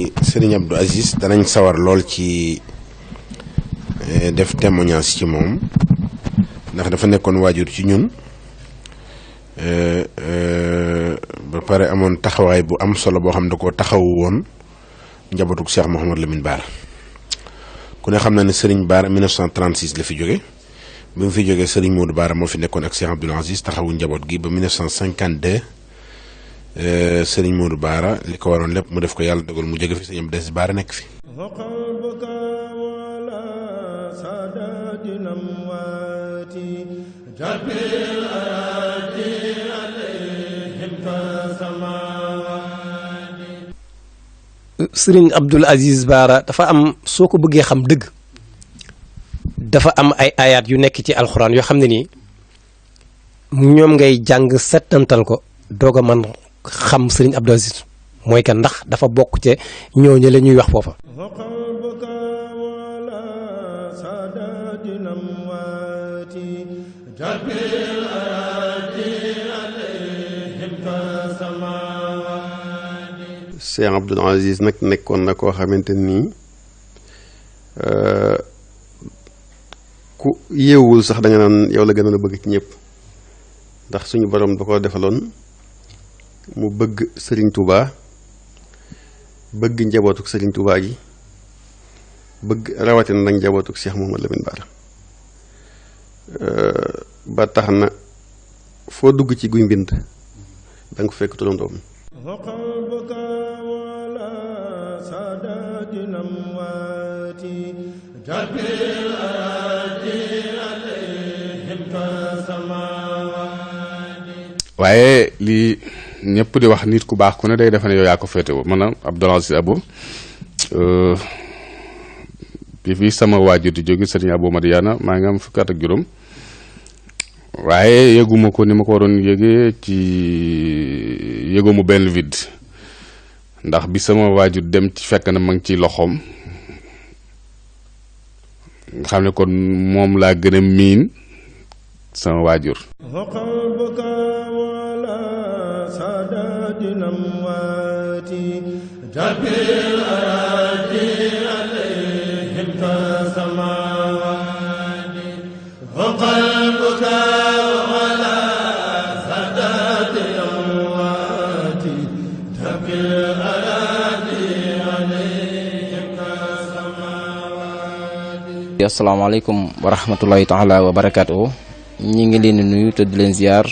Serigne Abdou Aziz danañ sawar lool ci def témoignage ci moom ndax dafa nekkoon waajur ci ñun ba pare amoon taxawaay bu am solo boo xam ne da koo taxawu woon njabootug Cheikh Mouhamadou Lamine Bara ku ne xam na ne Serigne Bara 1936 la fi jóge bi mu fi jógee Serigne Modou Bara moo fi nekkoon ak Cheikh Abdoul Aziz taxawu njaboot gi ba 1952 Serigne Modou Bara li ko waroon lépp mu def ko yàlla dogal mu jóge fi Serigne Abdou Aziz Bara nekk fi. Serigne Abdoul Aziz Bara dafa am soo ko bëggee xam dëgg dafa am ay ayaat yu nekk ci alxuraan yoo xam ne nii ñoom ngay jàng settantal ko doog a man xam Serigne Abdoul Aziz mooy kan ndax dafa bokk ci ñooñu la ñuy wax foofa. Cheikh Abdoul Aziz nag nekkoon na koo xamante nii ku yeewul sax da nga naan yow la gën a bëgg ci ñëpp ndax suñu borom da ko defaloon mu bëgg Serigne Touba bëgg njabootuk Serigne Touba gi bëgg rawatina nag njabootuk Cheikh Mouhamadou Lamine Bara ba tax na foo dugg ci guy mbind da nga ko fekk turandoom waaye li ñëpp di wax nit ku baax ku ne day defe ne yow yaa ko féetewoo man Abdoul Aziz Abou bi fii sama waajur di jóge Serigne Abou Madiana maa ngi am fukki at ak juróom waaye yëguma ko ni ma ko waroon yëgee ci yëguma benn vide ndax bi sama waajur dem ci fekk na ma ngi ci loxoom nga xam ne kon moom laa gën a miin sama waajur asalaamaaleykum wa rahmatullahi taala wa barakaatu ñi ngi leen di nuyu te di leen ziar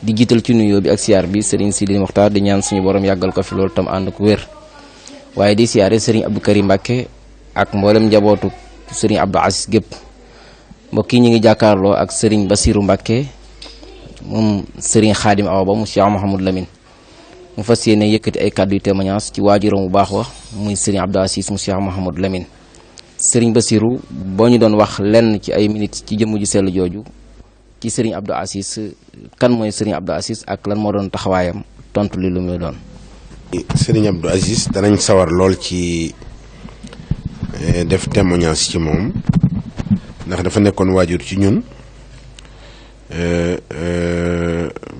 di jiital ci nuyoo bi ak ziar bi Serigne Sidi Mokhtar di ñaan suñu borom yàggal ko fi loolu tam ànd ko wér waaye di ziare Serigne Abdou Karim Mbacke ak mboolem njabootu Serigne Abdou Aziz gépp mbokk yi ñu ngi jàkkaarloo ak Serigne Bassirou Mbacke moom Serigne Khadim Awa Ba mu Cheikh Mouhamadou Lamine mu fas yéene yëkkati ay kàddu yu témoignage ci waajuram bu baax wax muy Serigne Abdou Aziz mu Cheikh Mouhamadou Lamine Serigne Bassirou boo ñu doon wax lenn ci ay minutes ci jëmm ju sell jooju ci Serigne Abdou Aziz kan mooy Serigne Abdou Aziz ak lan moo doon taxawaayam tontu li lu muy doon. Serigne Abdou Aziz danañ sawar lool ci def témoignage ci moom ndax dafa nekkoon waajur ci ñun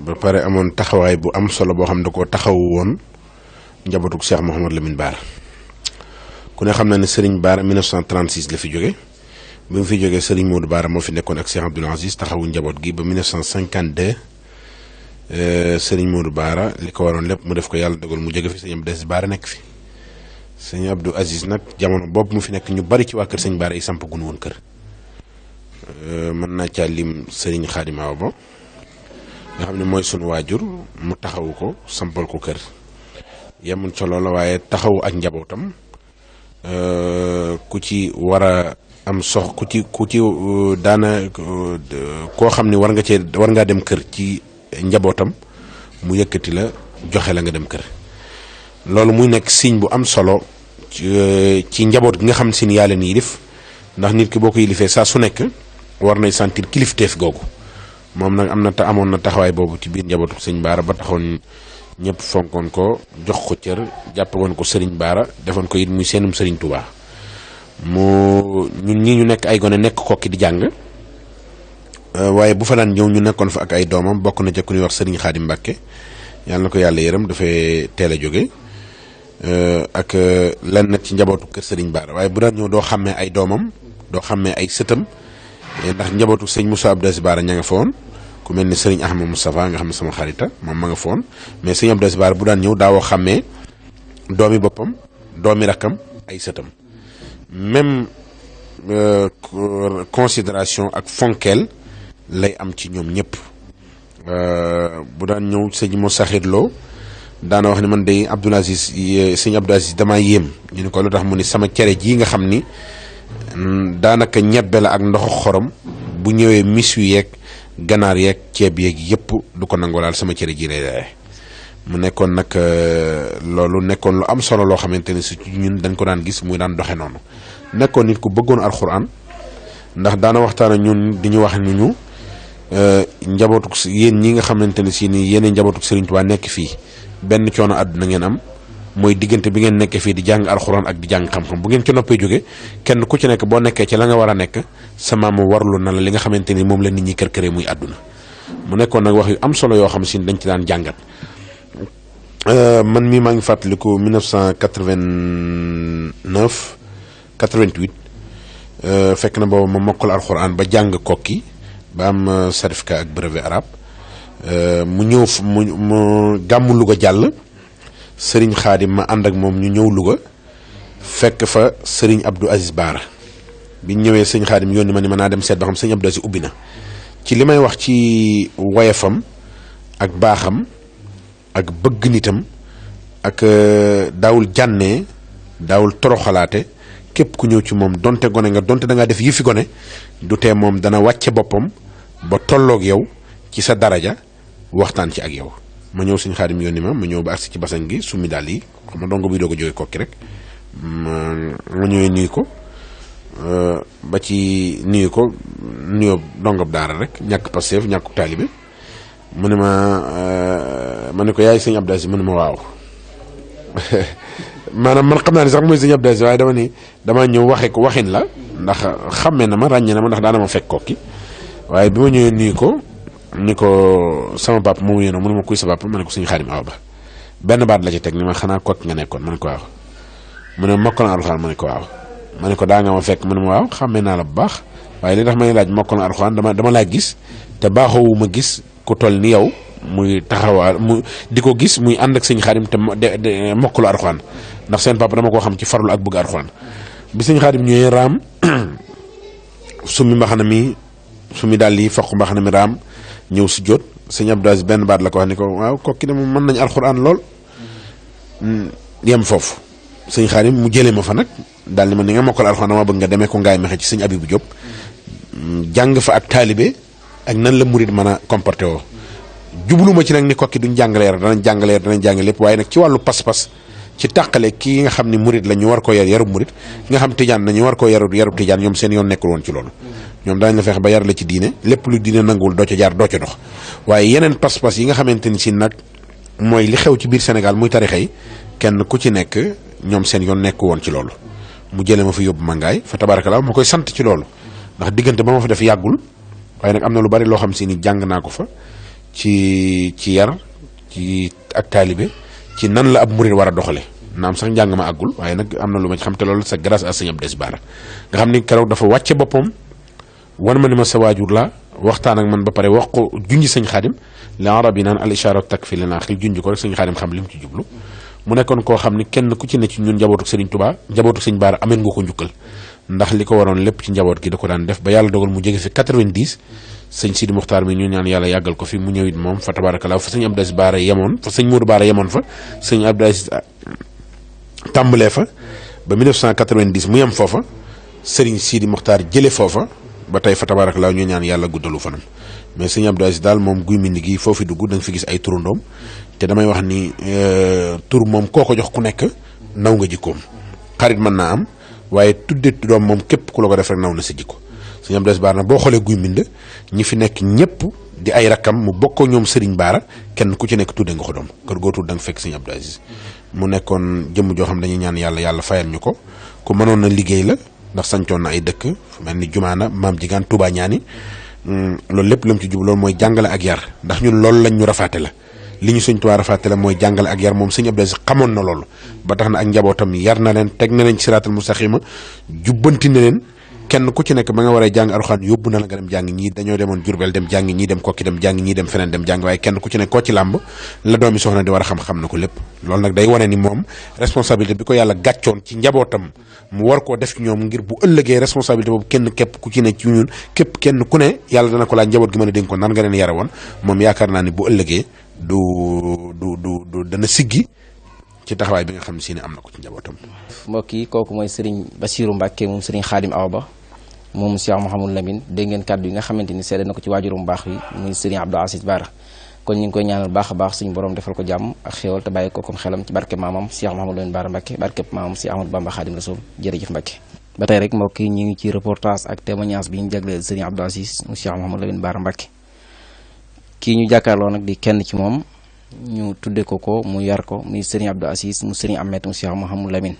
ba pare amoon taxawaay bu am solo boo xam ne da koo taxawu woon njabootug Cheikh Mouhamadou Lamine Bara ku ne xam na ne Serigne Bara 1936 la fi jóge bi mu fi jógee Serigne Modou Bara moo fi nekkoon ak Cheikh Abdoul Aziz taxawu njaboot gi ba 1952 Serigne Modou Bara li ko waroon lépp mu def ko yàlla dogal mu jóge fi Serigne Abdou Aziz Bara nekk fi Serigne Abdou Aziz nag jamono boobu mu fi nekk ñu bari ci waa kër Serigne Bara yi samp gun woon kër mën naa caa lim Serigne Khadim Awa Ba nga xam ne mooy sunu waajur mu taxawu ko sampal ko kër yemuñ ca loola waaye taxawu ak njabootam ku ci war a am ku ci daana koo xam ne war ngaa dem kër ci njabootam mu yëkkati la joxe la nga dem kër loolu muy nekk signe bu am solo ci njaboot gi nga xam ne sin yaa leen yilif ndax nit ki boo ko yilifee saa su nekk war nay sentir kilifteef googu moom nag amoon na taxawaay boobu ci biir njabootu sëñ Bara ba taxoon ñëpp fonkoon ko jox ko cër jàppe woon ko Serigne Bara defoon ko it muy seenum Serigne Touba mu ñun ñi ñu nekk ay gone nekk kokki di jàng waaye bu fa daan ñëw ñu nekkoon fa ak ay doomam bokk na ca ku ñuy wax Serigne Khadim Mbacke yàlla na ko yàlla yërëm dafay teel a jóge ak lenn ci njabootu kër Serigne Bara waaye bu daan ñëw doo xàmmee ay doomam doo xàmmee ay sëtam ndax njabootu sëñ Moussa Abdou Aziz Bara ña nga fa woon ku mel ni Serigne Ahmad Moustapha nga xam ne sama xarita moom ma nga fa woon mais sëñ Abdou Aziz Bara bu daan ñëw daawoo xàmmee doomi boppam doomi rakkam ay sëtam même considération ak fonkeel lay am ci ñoom ñëpp bu daan ñëw sëñ Moussa Xidlo daana wax ni man day Abdoul Aziz sëñ Abdou Aziz damaa yéem ñu ne ko lu tax mu ni sama cere jii nga xam ni daanaka ñebbe la ak ndoxu xorom bu ñëwee mis yu yeeg ganaar yeeg ceeb yeeg yëpp du ko nangoo laal sama cere ji lay daay mu nekkoon nag loolu nekkoon lu am solo loo xamante ne si ñun dañ ko daan gis muy daan doxe noonu nekkoon nit ku bëggoon alxuraan ndax daana waxtaan ak ñun di ñu wax ni ñu njabootuk yéen ñi nga xamante ne si ni yéen njabootuk Serigne Touba nekk fii benn coono àdduna ngeen am mooy diggante bi ngeen nekkee fii di jàng alxuraan ak di jàng xam-xam bu ngeen ci noppee jóge kenn ku ci nekk boo nekkee ci la nga war a nekk sa maam warlu na la li nga xamante ni moom la nit ñi kër-këree muy àdduna mu nekkoon nag wax yu am solo yoo xam si dañ ci daan jàngat man mii maa ngi fàttaliku 1989 88 fekk na boobu ma mokkal alxuraan ba jàng kokki ba am certificat ak brevet arabe mu ñëw mu gàmmu Louga jàll Serigne Khadim ma ànd ak moom ñu ñëw Louga fekk fa Serigne Abdou Aziz Bara bi ñu ñëwee Serigne Khadim yónni ma ni ma naa dem seet ba xam Serigne Abdou Aziz ubbi na ci li may wax ci woyefam ak baaxam ak bëgg nitam ak daawul jànnee daawul toroxalaate képp ku ñëw ci moom donte gone nga donte da ngaa def yëfi gone du tee moom dana wàcce boppam ba tolloog yow ci sa daraja waxtaan ci ak yow ma ñëw Serigne Khadim yónni ma ñëw ba agsi ci basan gi summi daal yi xam nga dongo bi doo ko jógee kokki rek ma ñëwee nuyu ko ba ci nuyu ko nuyoo dongob daara rek ñàkk Pastef ñàkku taalibe mu ne ma ne ko yaay sëñ Abdou Aziz mu ne ma waaw maanaam man xam naa ne sax mooy sëñ Abdou Aziz waaye dama ñëw waxe ko waxin la ndax xàmmee na ma ràññee na ma ndax daana ma fekk kokki waaye bi ma ñëwee nuyu ko ni ko sama papa moom yéen mu ne ma kuy sa papa ma ne ko sëñ Xaadim Awa Ba benn baat la ci teg ni ma xanaa kokki nga nekkoon ma ne ko waaw mu ne mokkal na alxuraan ma ne ko waaw ma ne ko daa nga ma fekk mu ne ma waaw xàmmee naa la bu baax waaye li tax may laaj mokkal na alxuraan dama laa gis te baaxoowu ma gis ku toll ni yow muy taxawaa mu di ko gis muy ànd ak sëñ Xaadim te mokkalu alxuraan ndax seen papa dama koo xam ci farlu ak bëgg alxuraan bi sëñ Xaadim ñëwee raam summi mbaxana mi summi daal yi foq mbaxana mi raam ñëw si jot sëñ Abdou Aziz benn baat la ko wax ni ko waaw kokki de moom mën nañ alxuraan lool yem foofu sëñ Xaadim mu jëlee ma fa nag daal ni ma ni nga mokkal alxuraan dama bëgg nga demee ko ngaay mexe ci sëñ Abibu Diop jàng fa ak taalibe ak nan la murid mën a comporté woo jubluma ci nag ni kokki duñ jàngale yar danañ jàngale lépp waaye nag ci wàllu pas-pas ci tàqale kii nga xam ni murid la ñu war ko yar yarub murid ki nga xam tijaan na ñu war ko yarub tijaan ñoom seen yoon nekkul woon ci loolu ñoom daañu la fexe ba yar la ci diine lépp lu diine nanguwul doo ca jaar doo ca dox waaye yeneen pas-pas yi nga xamante ni si nag mooy li xew ci biir Sénégal muy tarixa yi kenn ku ci nekk ñoom seen yoon nekk woon ci loolu mu jëlee ma fa yóbbu mangaay fa tabarakallah ma koy sant ci loolu ndax diggante ba ma fa def yàggul waaye nag am na lu bari loo xam si ni jàng naa ko fa ci yar ci ak taalibe ci nan la ab murid war a doxale naam sax njàng ma àggul waaye nag am na lu ma ci xam te loolu c'est grâce à sëñ Abdou Aziz Bara nga xam ni keroog dafa wàcce boppam wan ma ni ma sa waajur la waxtaan ak man ba pare wax ko junj sëñ Xaadim li arab yi naan al isharat takfi lana xil junj ko rek sëñ Xaadim xam li mu ci jublu mu nekkoon koo xam ni kenn ku ci ne ci ñun njabootu Serigne Touba njabootu sëñ Bara ameen nga ko njukkal ndax li ko waroon lépp ci njaboot gi da ko daan def ba yàlla dogal mu jóge fi 90 sëñ Sidi Muxtaar mi ñu ñaan yàlla yàggal ko fi mu ñëwit moom fa tabarakallah fa sëñ Abdou Aziz Bara yemoon fa sëñ Modou Bara yemoon fa sëñ Abdou Aziz tàmbalee fa ba 1990 mu yem foofa sëriñ Sidi Muxtaar jële foofa ba tey fa tabarakallah ñu ñaan yàlla guddalu fanam mais sëñ Abdou Aziz daal moom guy mindi gi foofu dugg da nga fi gis ay turandoom te damay wax ni tur moom koo ko jox ku nekk naw nga jikkoom xarit mën naa am waaye tudde doom moom képp ku la ko def rek naw na sa jikko sëñ Abdou Aziz Bara nag boo xoolee guy mbind ñi fi nekk ñëpp di ay rakkam mu bokkoo ñoom Serigne Bara kenn ku ci nekk tudde nga ko doom kër goo tudd da nga fekk sëñ Abdou Aziz mu nekkoon jëmm joo xam dañuy ñaan yàlla fayal ñu ko ku mënoon na liggéey la ndax sancoon na ay dëkk fu mel ni jumaana maam jigaan Touba ñaani loolu lépp lu mu ci jub loolu mooy jàngale ak yar ndax ñun loolu lañ ñu rafaate la li ñu sëñ Tuubaa fàttale mooy jàngale ak yar moom sëñ Abdou Aziz xamoon na loolu ba tax na ak njabootam yar na leen teg na leen ci siraatal mustaqima jubbanti na leen kenn ku ci nekk ba nga waree jàng alxuraan yóbbu na la nga dem jàng ñii dañoo demoon Jurbel dem jàng ñii dem Kokki dem jàng ñii dem feneen dem jàng waaye kenn ku ci nekk koo ci làmb la doomi soxna di war a xam na ko lépp loolu nag day wane ni moom responsabilité bi ko yàlla gàccoon ci njabootam mu war koo def ñoom ngir bu ëllëgee responsabilité boobu kenn képp ku ci ne ci ñun képp kenn ku ne yàlla dana ko laaj njaboot gi mën a dénk ko nan nga leen yare woon moom yaakaar naa ni bu ëllëgee du dana siggi ci taxawaay bi nga xam ne si ne am na ko ci njabootam. mbokk yi kooku mooy Serigne Bassirou Mbacke moom Serigne Khadim Awa Ba moom Cheikh Mouhamadou Lamine dégg ngeen kàddu yi nga xamante ni seede na ko ci waajurum baax yi muy Serigne Abdou Aziz Bara kon ñu ngi koy ñaanal baax a baax suñu borom defal ko jàmm ak xéewal te bàyyi ko comme xelam ci barke maamam Cheikh Mouhamadou Lamine Bara Mbacke barke maamam Cheikh Ahmadou Bamba Khadim Rasoul jërëjëf Mbacke. ba tey rek mbokk yi ñu ngi ci reportage ak témoignage bi ñu jagleel Serigne Abdou Aziz mu Cheikh Mouhamadou Lamine Bara Mbacke kii ñu jàkkaarloo nag di kenn ci moom ñu tudde ko mu yar ko muy Serigne Abdou Aziz mu Serigne Ahmed mu Cheikh Mouhamadou Lamine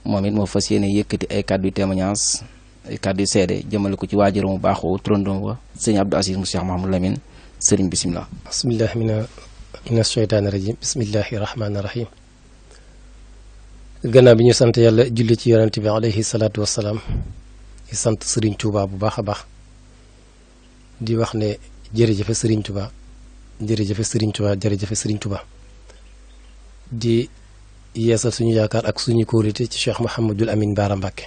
moom it moo fas yéene yëkkati ay kàddu yu témoignage ay kàddu yu seede jëmale ko ci waajur mu baaxoo turandoo wa Serigne Abdou Aziz mu Cheikh Mouhamadou Lamine Serigne bisimilah. bisimilah mina sheytaani rajim bisimillahi rahmaani rahim. gannaaw bi ñu sant yàlla julli ci yonent bi alayhi salaatu wassalaam di sant Serigne Touba bu baax a baax di wax ne jërëjëfe Serigne Touba jërëjëfe Serigne Touba jërëjëfe Serigne Touba di yeesal suñu yaakaar ak suñu kóolite ci Cheikh Mouhamadul Amine Bara Mbacke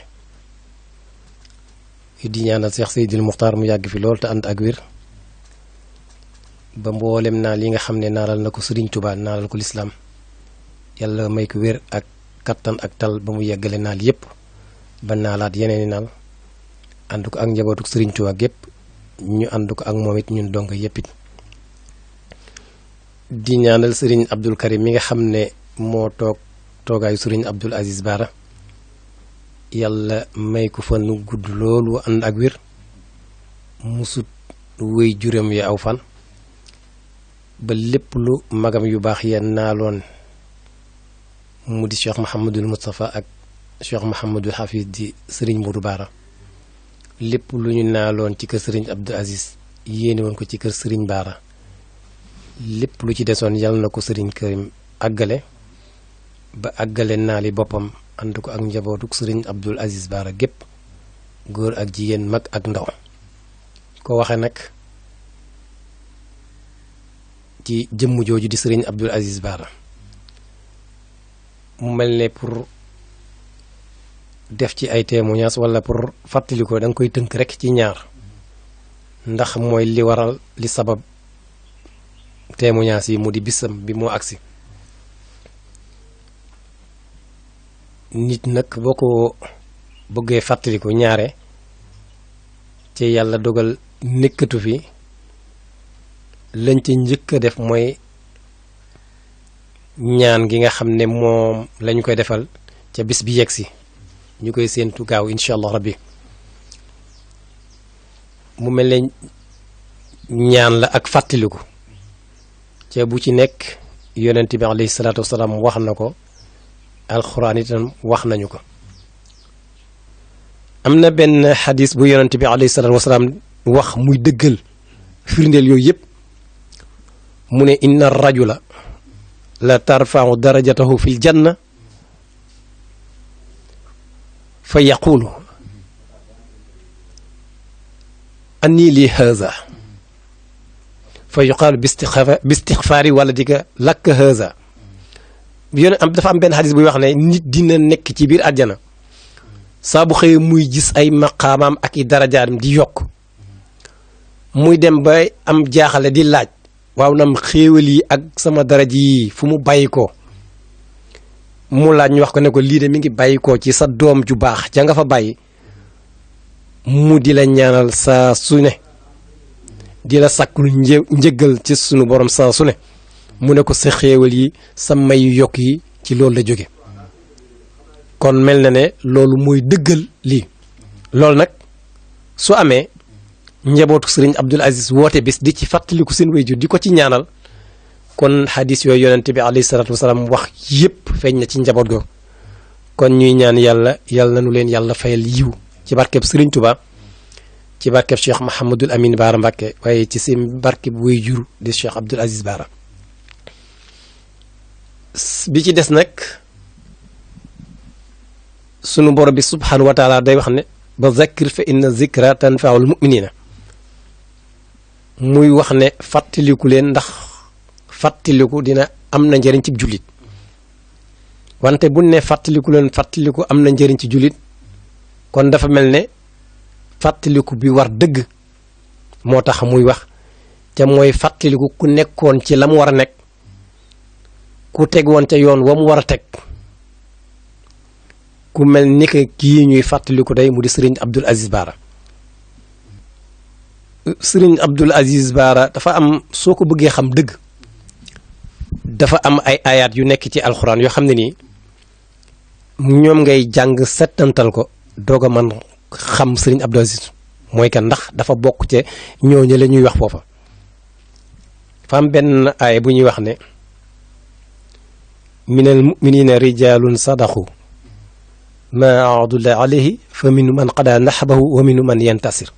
di ñaanal Cheikh Seydil Muxtaar mu yàgg fi lool te ànd ak wér ba mboolem naa li nga xam ne naaral na ko Serigne Touba naaral ko lislaam yàlla may ko wér ak kattan ak tal ba mu yeggale naal yépp ba naalaat yeneen i naal ànd ko ak njabootuk Serigne Touba gépp ñu ànd ko ak moom it ñun donk yépp it di ñaanal Serigne Abdul Karim mi nga xam ne moo toogaayu Serigne Abdou Aziz Bara yàlla may ko fan nu gudd loolu ànd ak wér musut wéy juróom yi aw fan ba lépp lu magam yu baax ya naaloon mu di Cheikh Mouhamadul Moustapha ak Cheikh Mouhamadul Hafiz di Serigne Modou Bara lépp lu ñu naaloon ci kër Serigne Abdou Aziz yéene woon ko ci kër Serigne Bara lépp lu ci desoon yàlla na ko Serigne Karim àggale ba àggale naali boppam ànd ko ak njabootuk Serigne Abdou Aziz Bara gépp góor ak jigéen mag ak ndaw ko waxe nag ci jëmm jooju di Serigne Abdou Aziz Bara mu mel ne pour def ci ay témoignages wala pour fàttali ko da nga koy tënk rekk ci ñaar ndax mooy li waral li sabab témoignages yi mu di bisam bi moo agsi nit nag boo ko bëggee fàttali ko ñaare ci yàlla dogal nekkatu fi lañ ca njëkk a def mooy ñaan gi nga xam ne moom lañu koy defal ca bis bi yegsi ñu koy séentu gaaw incha allah rabbi mu mel ne ñaan la ak fàttaliku ca bu ci nekk yonent bi alayhi salaatu wasalaam wax na ko alxuraan itam wax nañu ko am na benn xadis bu yonent bi alayhi salaatu wasalaam wax muy dëggal firndeel yooyu yëpp mu ne inna rajula la tarfau darajatahu fi ljanna fa yaqulu anni li haza fa yuqaalu bi istixfaari wala dika lakk haza dafa am benn xadis buy wax ne nit dina nekk ci biir àjjana saa bu xëyee muy gis ay maqaamaam ak i darajaatam di yokk muy dem ba am jaaxale di laaj waaw nam xéewal yi ak sama daraj yi fu mu bàyyi ko mu laaj ñu wax ko ne ko lii de mi ngi bàyyi ko ci sa doom ju baax ja nga fa bàyyi mu di la ñaanal saa su ne di la sàkkul njëggal ci sunu borom saa su ne mu ne ko sa xéewal yi sa mayu yokk yi ci loolu la jóge kon mel na ne loolu mooy dëggal lii loolu nag su amee njabootu Serigne Abdou Aziz woote bis di ci fàttaliku seen wayjur di ko ci ñaanal kon xadis yooyu yonent bi alayhi salaatu wasalaam wax yépp feeñ na ci njaboot go kon ñuy ñaan yàlla na nu leen yàlla fayal yiw ci barkeb Serigne Touba ci barkeb Cheikh Mouhamadul Amine Bara Mbacke waaye ci seen barkeb wayjur di Cheikh Abdou Aziz Bara bi ci des nag sunu borom bi subhanahu wa taala day wax ne ba zakkir fa inna zikra tanfaul muminina muy wax ne fàttaliku leen ndax fàttaliku dina am na njëriñ ci jullit wante bu ne fàttaliku leen fàttaliku am na njëriñ ci jullit kon dafa mel ne fàttaliku bi war dëgg moo tax muy wax te mooy fàttaliku ku nekkoon ci la mu war a nekk ku teg woon ca yoon wa mu war a teg ku mel ni que kii ñuy fàttaliku day mu di Serigne Abdoul Aziz Bara. Serigne Abdoul Aziz Bara dafa am soo ko bëggee xam dëgg dafa am ay ayaat yu nekk ci alxuraan yoo xam ne nii ñoom ngay jàng settantal ko doog a man xam Serigne Abdoul Aziz mooy kan ndax dafa bokk ci ñooñu la ñuy wax foofa. fa am benn aaya bu ñuy wax ne minal muminina rijalun sadaqu ma ahadullah alayhi fa minhum man qada nahbahu wa minhum man yantasir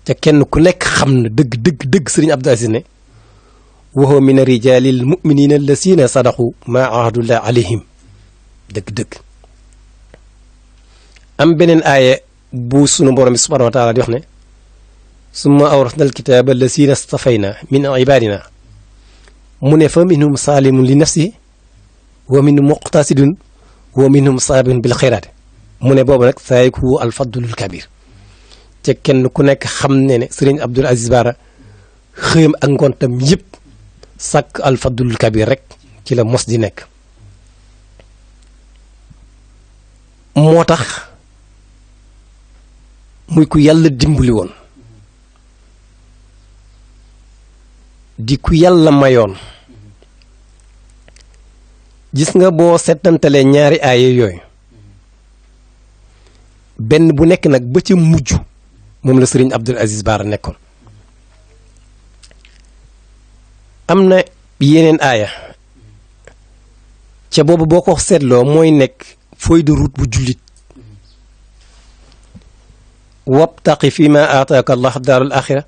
te kenn ku nekk xam na dëgg Serigne Abdoul Aziz ne wa huwa min rijalil muminina allasina sadaqu ma ahadullah alayhim dëgg am beneen aaya bu sunu borom bi subhanahu wa taala di wax ne summa awrasna alkitaba allasina stafayna min ibadina mu ne fa minhum saalimun li nafsihi wa minhum muqtasidun wa minhum saabirun bil xayraat mu ne boobu nag saayiku alfadlul kabir te kenn ku nekk xam ne ne Serigne Abdoul Aziz Bara xëyam ak ngontam yëpp sàkk alfadlul kabir rek ci la mos di nekk. moo tax muy ku yàlla dimbali woon di ku yàlla mayoon gis nga boo settantalee ñaari aaya yooyu benn bu nekk nag ba ca mujj moom la Serigne Abdoul Aziz Bara nekkoon. am na yeneen aaya ca boobu boo ko seetloo mooy nekk feuille de route bu jullit wabtaqi fi ma aataaka allah daarul axira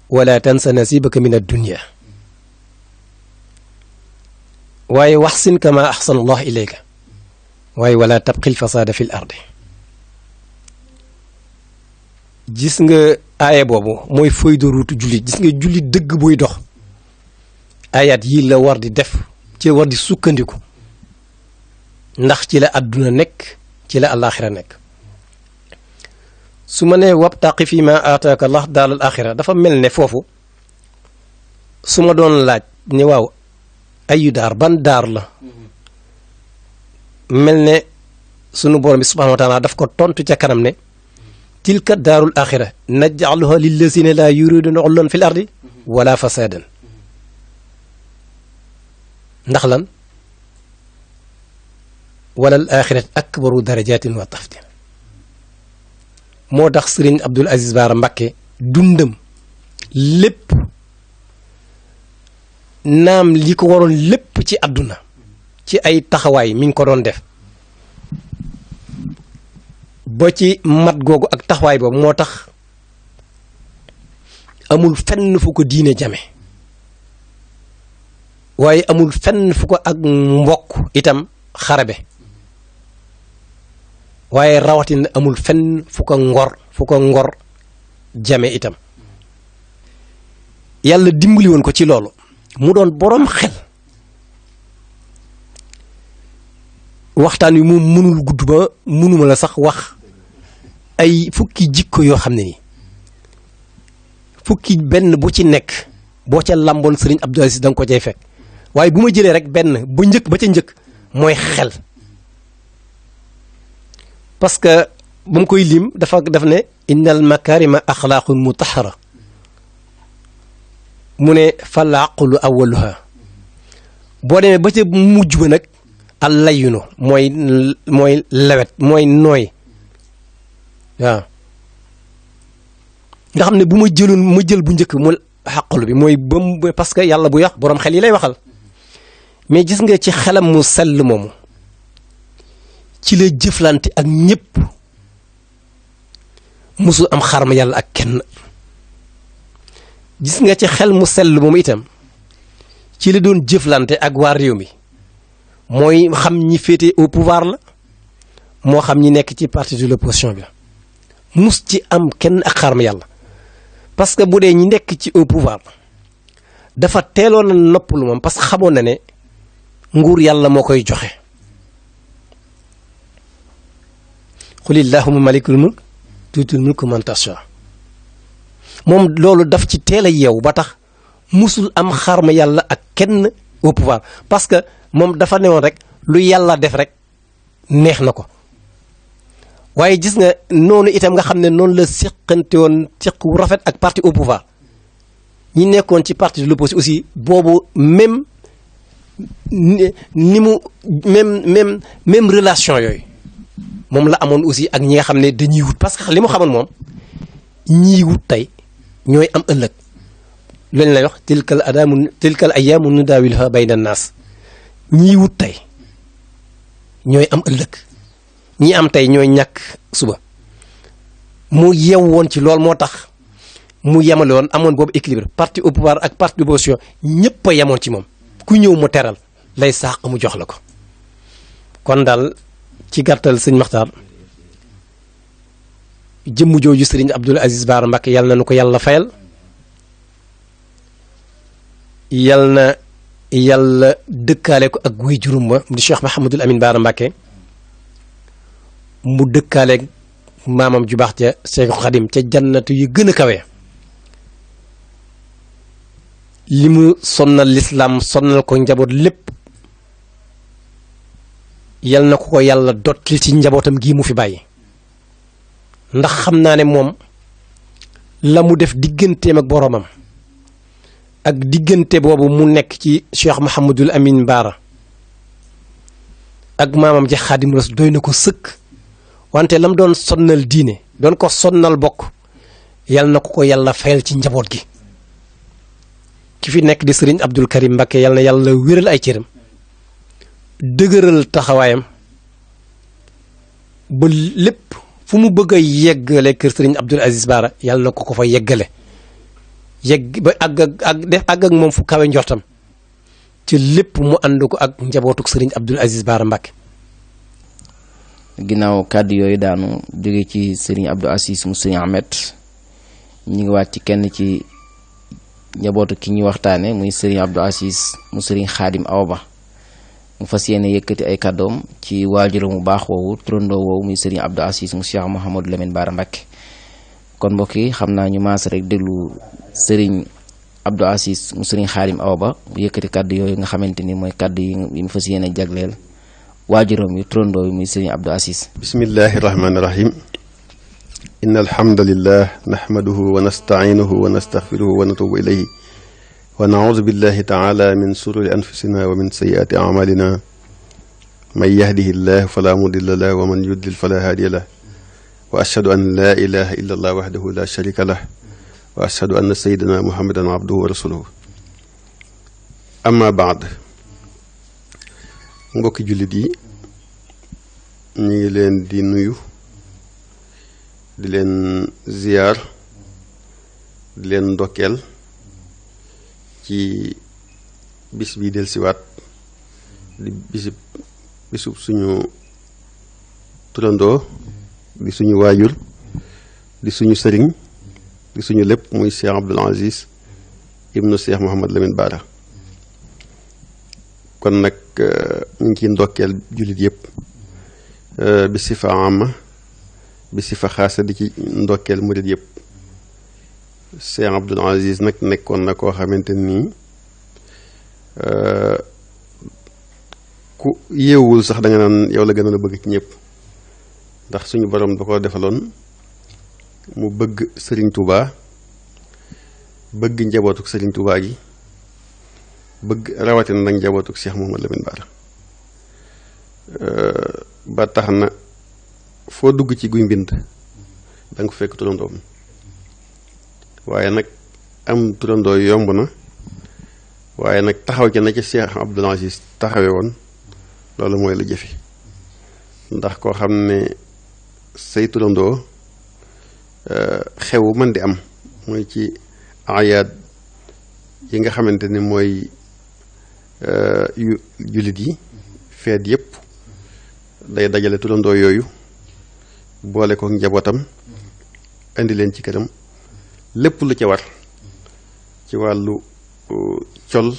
wala tansa nasibaka min addunia waaye waxsin kama axsana allah ilayka waaye wala tabqil fasaada fi l ardi gis nga aaya boobu mooy feuille de route jullit gis nga jullit dëgg buy dox ayat yii la war di def ci war di sukkandiku ndax ci la àdduna nekk ci la alaxira nekk su ma nee wabtaqi fi ma aataaka allah daaral axira dafa mel ne foofu su ma doon laaj ni waaw ayu daar ban daar la mel ne sunu borom bi subhanahu wa taala daf ko tontu ca kanam ne tilka daarul axira naj'aluha lillazina laa yuriduna ulwan fil ardi wala fasadan ndax lan wala al axirat akbaru darajatin wa tafdil moo tax Serigne Abdoul Aziz Bara Mbacké dundam lépp naam li ko waroon lépp ci àdduna ci ay taxawaay mi ngi ko doon def ba ci mat googu ak taxawaay boobu moo tax amul fenn fu ko diine jame waaye amul fenn fu ko ak mbokk itam xarabe waaye rawatina amul fenn fu ko ngor jame itam yàlla dimbali woon ko ci loolu mu doon boroom xel waxtaan wi moom mënul gudd ba mënuma la sax wax ay fukki jikko yoo xam ne ni fukki benn bu ci nekk boo ca lamboon Serigne Abdoul Aziz da nga ko cay fekk waaye bu ma jëlee rek benn bu njëkk ba ca njëkk mooy xel parce que ba mu koy lim daf ne innal makarima axlaaqun mutahara mu ne fal aqlu awaluha boo demee ba ca mujj ba nag al layunu mooy lewet mooy nooy waaw nga xam ne bu ma jël bu njëkk mu xaqalu bi mooy ba parce que yàlla bu yax boroom xel yi lay waxal mais gis nga ci xelam mu sell moomu ci la jëflante ak ñëpp musul am xarma yàlla ak kenn gis nga ci xel mu sell moomu itam ci la doon jëflante ak waa réew mi mooy xam ñi féete au pouvoir la moo xam ñi nekk ci parti de l'opposition bi la mus ci am kenn ak xarma yàlla parce que bu dee ñi nekk ci au pouvoir dafa teeloon a noppalu moom parce que xamoon na ne nguur yàlla moo koy joxe xulillahuma malikul mulk tuutul mulk man tasha moom loolu daf ci teel a yeewu ba tax musul am xarma yàlla ak kenn au pouvoir parce que moom dafa newoon rek lu yàlla def rek neex na ko waaye gis nga noonu itam nga xam ne noonu la seqante woon seq wu rafet ak parti au pouvoir ñi nekkoon ci parti de l'opposition aussi boobu même ni mu même relation yooyu moom la amoon aussi ak ñi nga xam ne dañuy wut parce que li mu xamoon moom ñiy wut tey ñooy am ëllëg loolu lay wax tilkal ayyaamu nudaawiluhaa bayna naas ñiy wut tey ñooy am ëllëg ñi am tey ñooy ñàkk suba mu yew woon ci loolu moo tax mu yemale woon amoon boobu équilibre parti au pouvoir ak parti d'opposition ñëpp a yemoon ci moom ku ñëw mu teral lay saax mu jox la ko kon daal ci gàttal sëñ Maxtaar jëmm jooju sëriñ Abdoul Aziz Bara Mbacké yal na nu ko yàlla fayal yal na yàlla dëkkaale ko ak guy juróom ba di Cheikh Mahamadul Amin Bara Mbacké mu dëkkaale maamam ju baax ca Cheikh Khadim ca jannatu yu gën a kawe li mu sonnal lislaam sonnal ko njaboot lépp yal na ko yàlla dottil ci njabootam gii mu fi bàyyi ndax xam naa ne moom la mu def digganteem ak boroomam ak diggante boobu mu nekk ci Cheikh Mahamadul Amin Bara ak maamam ci Xaadim Rasul doy na ko sëkk wante lam doon sonnal diine doon ko sonnal bokk yal na ko yàlla fayal ci njaboot gi ki fi nekk di sëriñ Abdul Karim Mbacké yal na yàlla wéral ay cëram dëgëral taxawaayam ba lépp fu mu bëgg a yeggale kër sëriñ Abdoul Aziz Bara yàlla na ko fa yeggale yegg ba àgg ak moom fu kawe njortam ci lépp mu ànd ko ak njabootuk sëriñ Abdoul Aziz Bara Mbacké ginnaaw kàddu yooyu daanu jóge ci sëriñ Abdou Aziz mu sëriñ Ahmed ñu ngi waat ci kenn ci njabootu ki ñuy waxtaane muy sëriñ Abdou Aziz mu sëriñ Xaadim Awa Ba mu fas yéene yëkkati ay kàddoom ci waajur mu baax woowu turandoo woowu muy sëriñ Abdou Aziz mu Cheikh Mouhamadou Lamine Bara Mbacké kon mbokk yi xam naa ñu maas rek déglu sëriñ Abdou Aziz mu sëriñ Xaadim Awa Ba mu yëkkati kàddu yooyu nga xamante ni mooy kàddu yi mu fas yéene jagleel waajuram yi turandoo yi muy sëriñ Abdou Aziz. bismillahi rahmaani rahim inna alhamdulillah nahmaduhu wa nasta'inuhu wa nastaghfiruhu wa natubu ilayhi wa na'udhu billahi ta'ala min sururi anfusina wa min sayyiati a'malina man yahdihillahu fala mudilla lahu wa man yudlil fala hadiya lahu wa ashhadu an la ilaha illa allah wahdahu la sharika lahu wa ashhadu anna sayyidina muhammadan abduhu wa rasuluhu amma ba'd mbokki jullit yi ñu ngi leen di nuyu di leen ziyaar di leen ndokkeel ci bis bi dellusiwaat di bisub suñu turandoo di suñu waajur di suñu sëriñ di suñu lépp muy Cheikh Abdoul Aziz ibnu Cheikh Mouhamad Lamine Bara kon nag ñu ngi ciy ndokkeel jullit yëpp bi sifa amma bi sifa xaasa di ci ndokkeel murit yëpp Cheikh Abdoul Aziz nag nekkoon na koo xamante nii ku yeewul sax da nga naan yow la gën a bëgg ci ñëpp ndax suñu borom da ko defaloon mu bëgg Serigne Touba bëgg njabootuk Serigne Touba gi bëgg rawatina nag njabootuk Cheikh Mouhamadou Lamine Bara ba tax na foo dugg ci guy mbind da nga ko fekk turandoom waaye nag am turandoo yomb na waaye nag taxaw ca na ca Cheikh Abdoul Aziz taxawe woon loolu mooy la jëfi ndax koo xam ne say turandoo xew mën di am mooy ci ayaat yi nga xamante ni mooy yu jullit yi feet yépp day dajale turandoo yooyu boole ko njabootam indi leen ci këram lépp lu ca war ci wàllu col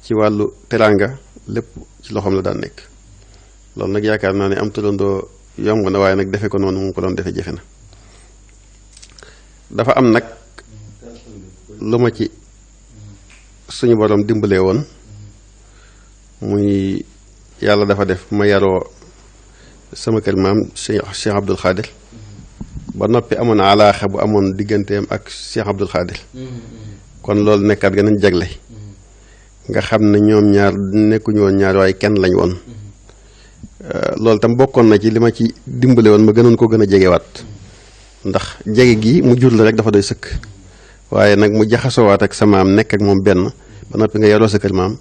ci wàllu teraanga lépp ci loxoom la daan nekk. loolu nag yaakaar naa ne am turandoo yomb na waaye nag defe ko noonu mu ko doon defe jafe na. dafa am nag lu ma ci suñu borom dimbalee woon muy yàlla dafa def ma yaroo sama kër maam Cheikh Abdoul Khadir ba noppi amoon alaaxa bu amoon digganteem ak Cheikh Abdoul Khadir kon loolu nekkaat gën a jagle nga xam ne ñoom ñaar nekkuñu woon ñaar waaye kenn lañ woon. loolu tam bokkoon na ci li ma ci dimbale woon ma gënoon ko gën a jegewaat ndax jege gi mu jur la rek dafa doy sëkk waaye nag mu jaxasoowaat ak sa maam nekk ak moom benn ba noppi nga yaroo sa kër maam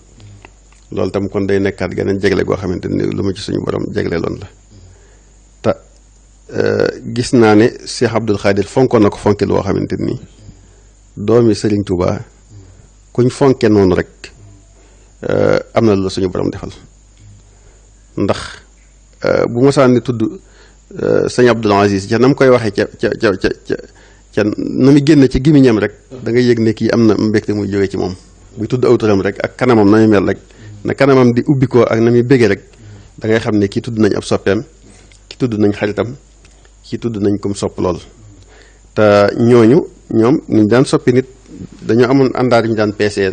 loolu tam kon day nekkaat geneen jegle goo xamante ni lu ma ci suñu borom jegle loon la te gis naa ne Cheikh Abdoul Khadir fonkoon na ko fonkil woo xamante ni doomi Serigne Touba kuñ fonke noonu rek am na lu la suñu borom defal ndax bu mosaan ni tudd sëñ Abdoul Aziz ca na mu koy waxee ca na mu génn ci gémmiñam rek da ngay yëg ne kii am na mbégte muy jóge ci moom buy tudd aw turam rek ak kanamam na muy mel rek na kanamam di ubbi ko ak na muy béggee rek da ngay xam ne kii tudd nañ ab soppeem ki tudd nañ xaritam ki tudd nañ comme sopp lool. te ñooñu ñoom ñu daan soppi nit dañoo amoon àndaar ñu daan peesee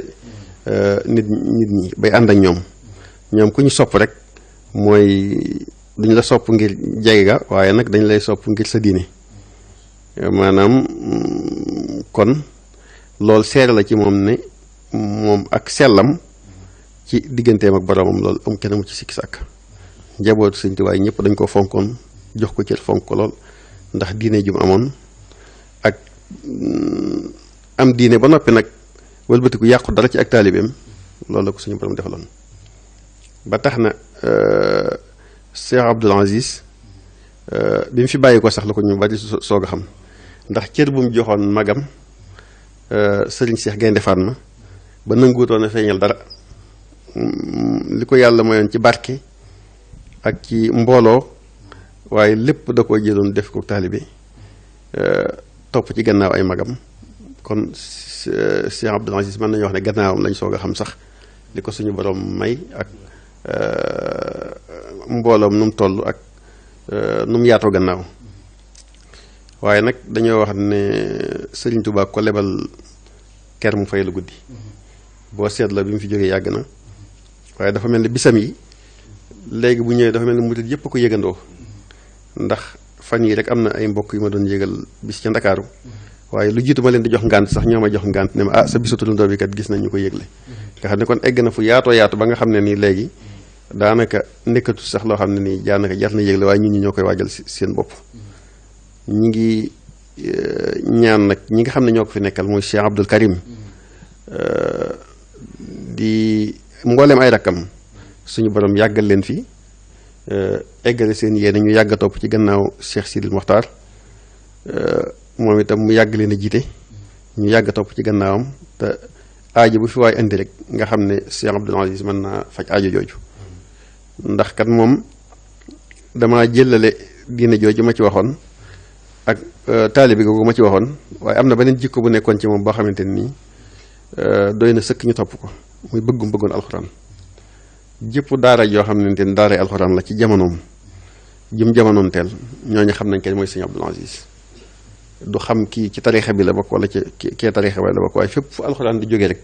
nit ñi bay ànd ak ñoom ku ñu sopp rek mooy duñ la sopp ngir jege ga waaye nag dañ lay sopp ngir sa diine maanaam kon loolu seere la ci moom ne moom ak sellam ci digganteem ak boroomam loolu am kenn mu ci sikki sàkk njabootu Sëñ Tuubaa ñëpp dañ ko fonkoon jox ko cër fonk ko lool ndax diine jum amoon ak am diine ba noppi nag wëlbatiku yàqu dara ci ak taalibeem loolu la ko suñu borom defaloon ba tax na Cheikh Abdoul Aziz bi mu fi bàyyi ko sax la ko ñu bari soog a xam ndax cër bu mu joxoon magam sëriñ Cheikh Gaynde Fatma ba nanguutoon a feeñal dara li ko yàlla mayoon ci barke ak ci mbooloo waaye lépp da koo jëloon def ko taalibe topp ci gannaaw ay magam kon Cheikh Abdoul Aziz mën nañu wax ne gannaawam lañ soog a xam sax li ko suñu borom may ak mbooloom nu mu toll ak nu mu yaatoo gannaaw waaye nag dañoo wax ne Serigne Touba ko lebal ker mu fay la guddi boo seetloo bi mu fi jógee yàgg na waaye dafa mel ni bisam yi léegi bu ñëwee dafa mel ni murit yëpp ko yëgandoo ndax fan yi rek am na ay mbokk yu ma doon yëgal bis ca Ndakaaru waaye lu jiitu ma leen di jox ngànt sax ñoo ma jox ngànt ne ma sa bisu turandoo bi kat gis nañ ñu ko yëgle nga xam ne kon egg na fu yaatoo yaatu ba nga xam ne nii léegi daanaka nekkatu sax loo xam ne nii daanaka jar na yëgle waaye ñun ñi ñoo koy waajal seen bopp ñi ngi ñaan nag ñi nga xam ne ñoo ko fi nekkal mooy Cheikh Abdoul Karim di mbooleem ay rakkam suñu borom yàggal leen fi eggale seen yéene ñu yàgg a topp ci gannaaw Cheikh Sidil Mokhtar moom itam mu yàgg leen a jiite ñu yàgg a topp ci gannaawam te aajo bu fi waay indi rek nga xam ne Cheikh Abdoul Aziz mën naa faj aajo jooju ndax kat moom dama jëlale diine jooju ma ci waxoon ak taalibi googu ma ci waxoon waaye am na beneen jikko bu nekkoon ci moom boo xamante nii doy na sëkk ñu topp ko muy bëggum bëggoon alxuraan jëpp daara joo xam ne ni daaray alxuraan la ci jamonoom jëm jamonoom teel ñooñu xam nañ kenn mooy sëñ Abdoul Aziz du xam kii ci tariixa bi la bokk wala ci kee tariixa bi la bokk waaye fépp fu alxuraan di jógee rek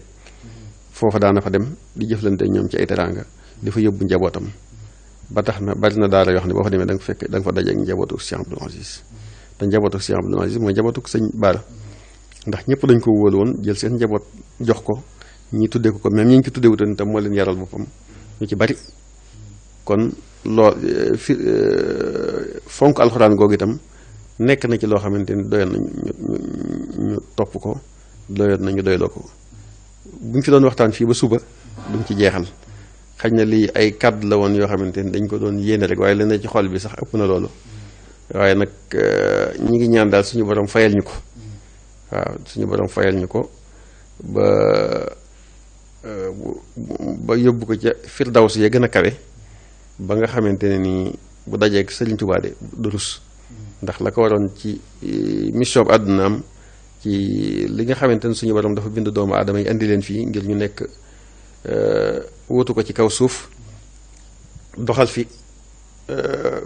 foofa daana fa dem di jëflante ñoom ci ay teraanga di fa yóbbu njabootam ba tax na bari na daara yoo xam ne boo fa demee da nga fekk da nga fa daje ak njabootu Cheikh Abdoul Aziz te njabootu Cheikh Abdoul Aziz mooy njabootu sëñ Baara ndax ñëpp dañ ko wóolu woon jël seen njaboot jox ko ñi tuddee ko même ñi ñu ko tuddee wutoon itam moo leen yaral boppam ñu ci bari kon loo fi fonk alxuraan googu itam nekk na ci loo xamante ni doyoon nañ ñu topp ko doyoon nañu doyloo ko bu ñu fi doon waxtaan fii ba suba duñ ci jeexal xëy na lii ay kàddu la woon yoo xamante ni dañ ko doon yéene rek waaye leen ci xol bi sax ëpp na loolu waaye nag ñi ngi ñaan daal suñu borom fayal ñu ko waaw suñu borom fayal ñu ko ba ba yóbbu ko ca firdaws ya gën a kawe ba nga xamante ne nii bu dajeeg Sëriñ Tuubaa de du rus ndax la ko waroon ci mission bu àddunaam ci li nga xamante ne suñu borom dafa bind doomu aadama yi indi leen fii ngir ñu nekk wutu ko ci kaw suuf doxal fi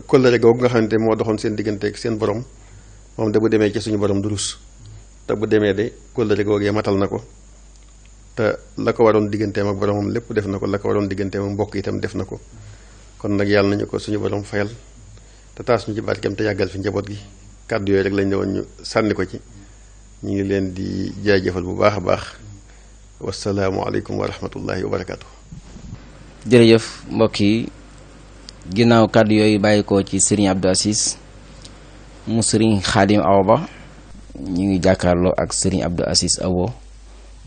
kóllëre googu nga xamante moo doxoon seen digganteeg seen borom moom de bu demee ci suñu borom du rus te bu demee de kóllëre googee matal na ko te la ko waroon digganteem ak boromam lépp def na ko la ko waroon digganteem ak mbokk itam def na ko kon nag yàlla nañu ko suñu borom fayal te taas ñu ci barkeem te yàggal fi njaboot gi kàddu yooyu rek lañ ne woon ñu sànni ko ci ñu ngi leen di jaajëfal bu baax a baax wasalaamualeykum wa rahmatullahi wa barakaatu. jërëjëf mbokk yi ginnaaw kàddu yooyu bàyyi ko ci Serigne Abdou Aziz mu Serigne Khadim Awa Ba ñu ngi jàkkaarloo ak Serigne Abdou Aziz Awo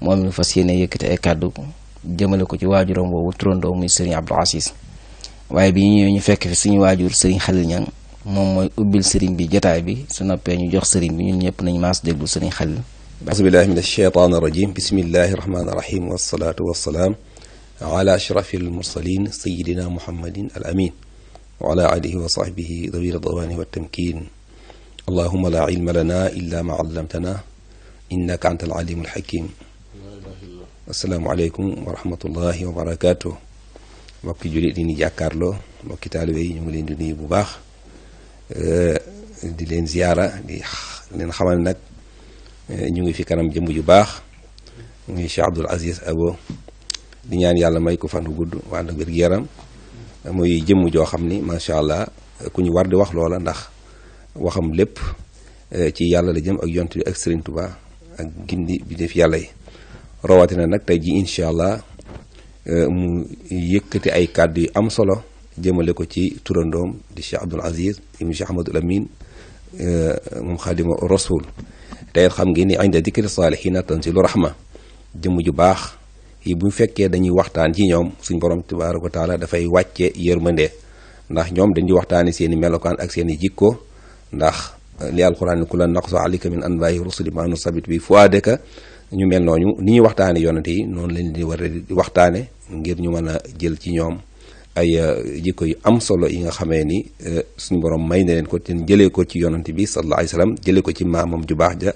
moom ñu fas yéene yëkkati ay kàddu jëmale ko ci waajuram boobu turandoo muy Serigne Abdou Aziz waaye bi ñu ñëwee ñu fekk fi suñu waajur Serigne Khalil Niang moom mooy ubbil Serigne bi jotaay bi su noppee ñu jox Serigne bi ñun ñëpp nañ maas déglu Serigne Khalil. asubillahi min alcheytaan irrajim bismillahi irrahmani irrahim wasalaatu wasalaam ala ashrafi almursalin sayidina muhammadin al amin wa ala alihi wa sahbihi dawi ridwani wa tamkin allahuma la ilma lana illa ma allamtana innaka anta alalimu alhakim assalaamu aleykum wa rahmatullahi wa barakatuh mbokki jullit yi ni jàkkaarloo mbokki taalibe yi ñu ngi leen di nuyu bu baax di leen ziyaara di leen xamal nag ñu ngi fi kanam jëmm ju baax muy Cheikh Abdoul Aziz Abo di ñaan yàlla may ko fan gudd wa ànd ak wér-gu-yaram muy jëmm joo xam ni macha allah ku ñu war di wax loola ndax waxam lépp ci yàlla la jëm ak yont bi ak Serigne Touba ak gindi bi def yàlla yi rawatina nag tey ji incha allah mu yëkkati ay kàddu yu am solo jëmale ko ci turandoom di Cheikh Abdoul Aziz ibn Cheikh Ahmadul Amin moom Xaadimu Rasul tey xam ngeen ni inda dikri saalihiina tanzilu rahma jëmm ju baax yi bu fekkee dañuy waxtaan ci ñoom suñ borom tabaaraka wa taala dafay wàcce yërmande ndax ñoom dañuy waxtaani seeni melokaan ak seeni jikko ndax li alquran ni kullan naqsu alayka min anbaa'i rusuli maa nusabbitu bi fuaadaka ñu mel nooñu ni ñuy waxtaane yonante yi noonu lañ di war a di waxtaane ngir ñu mën a jël ci ñoom ay jikko yu am solo yi nga xamee ni suñu borom may na leen ko te jëlee ko ci yonante bi sallallahu alayhi wasallam jëlee ko ci maamam ju baax ja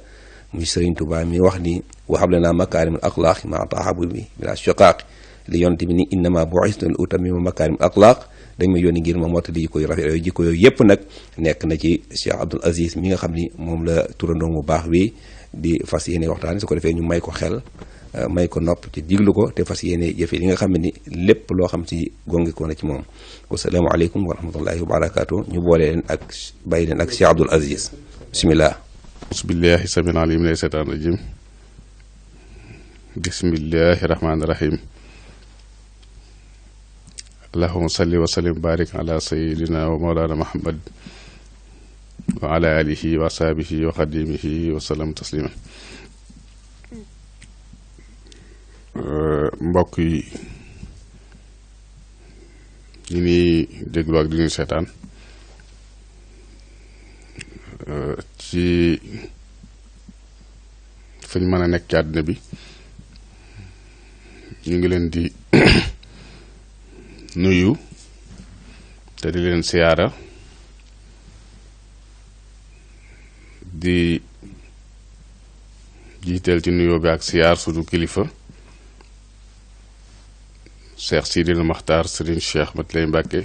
muy Serigne Touba mi wax ni wa hab lanaa makaarimul axlaaq ma tahabubi bila shiqaaq li yonante bi ni innama bu'istu li utammima makaarimul axlaaq dañ ma yónni ngir ma mottali jikko yu rafet yooyu jikko yooyu yépp nag nekk na ci Cheikh Abdoul Aziz mi nga xam ni moom la turandoo mu baax wi di fas yéene waxtaan su ko defee ñu may ko xel may ko nopp ci diglu ko te fas yéene jëfe li nga xam ne ni lépp loo xam ci gongi ko na ci moom wasalaamaaleykum wa rahmatullahi wa barakaatu ñu boole leen ak bàyyi leen ak Cheikh Abdoul Aziz bismillah bismillahi samin alim mina seytaan rajim bismillahi rahmaani rahim allahuma salli wa sallim barik ala sayidina wa mawlana muhammad wa ala alihi wa ashabihi wa xadimihi wa sallam taslima mbokk yi ñu ni déglu ak di ñu seetaan ci fu ñu mën a nekk ci àddina bi ñu ngi leen di nuyu te di leen siyaara di jiiteel ci nuyoo bi ak siyaar sunu kilifa Cheikh Sidil Maxtaar Serigne Cheikh Mat Lay Mbàkke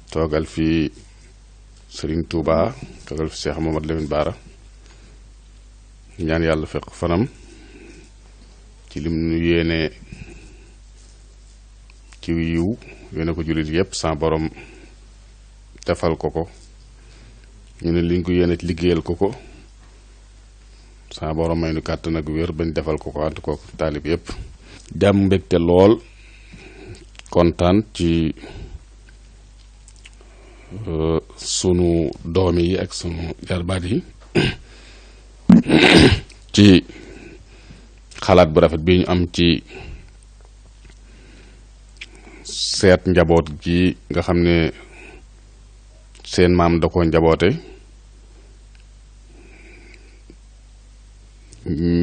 toogal fi Serigne Touba toogal fi Cheikh Mamadou Lamine Bara ñaan yàlla fekk fanam ci lim nu yéene ci yiw yéene ko jullit yépp sa borom defal ko ko ñu ne liñ ko yéene liggéeyal ko ko sa borom may nu kàttan ak wér bañ defal ko ko ànd ko taalib yépp jàmm mbégte lool kontaan ci sunu doom yi ak sunu jarbaat yi ci xalaat bu rafet bi ñu am ci seet njaboot gi nga xam ne seen maam da ko njaboote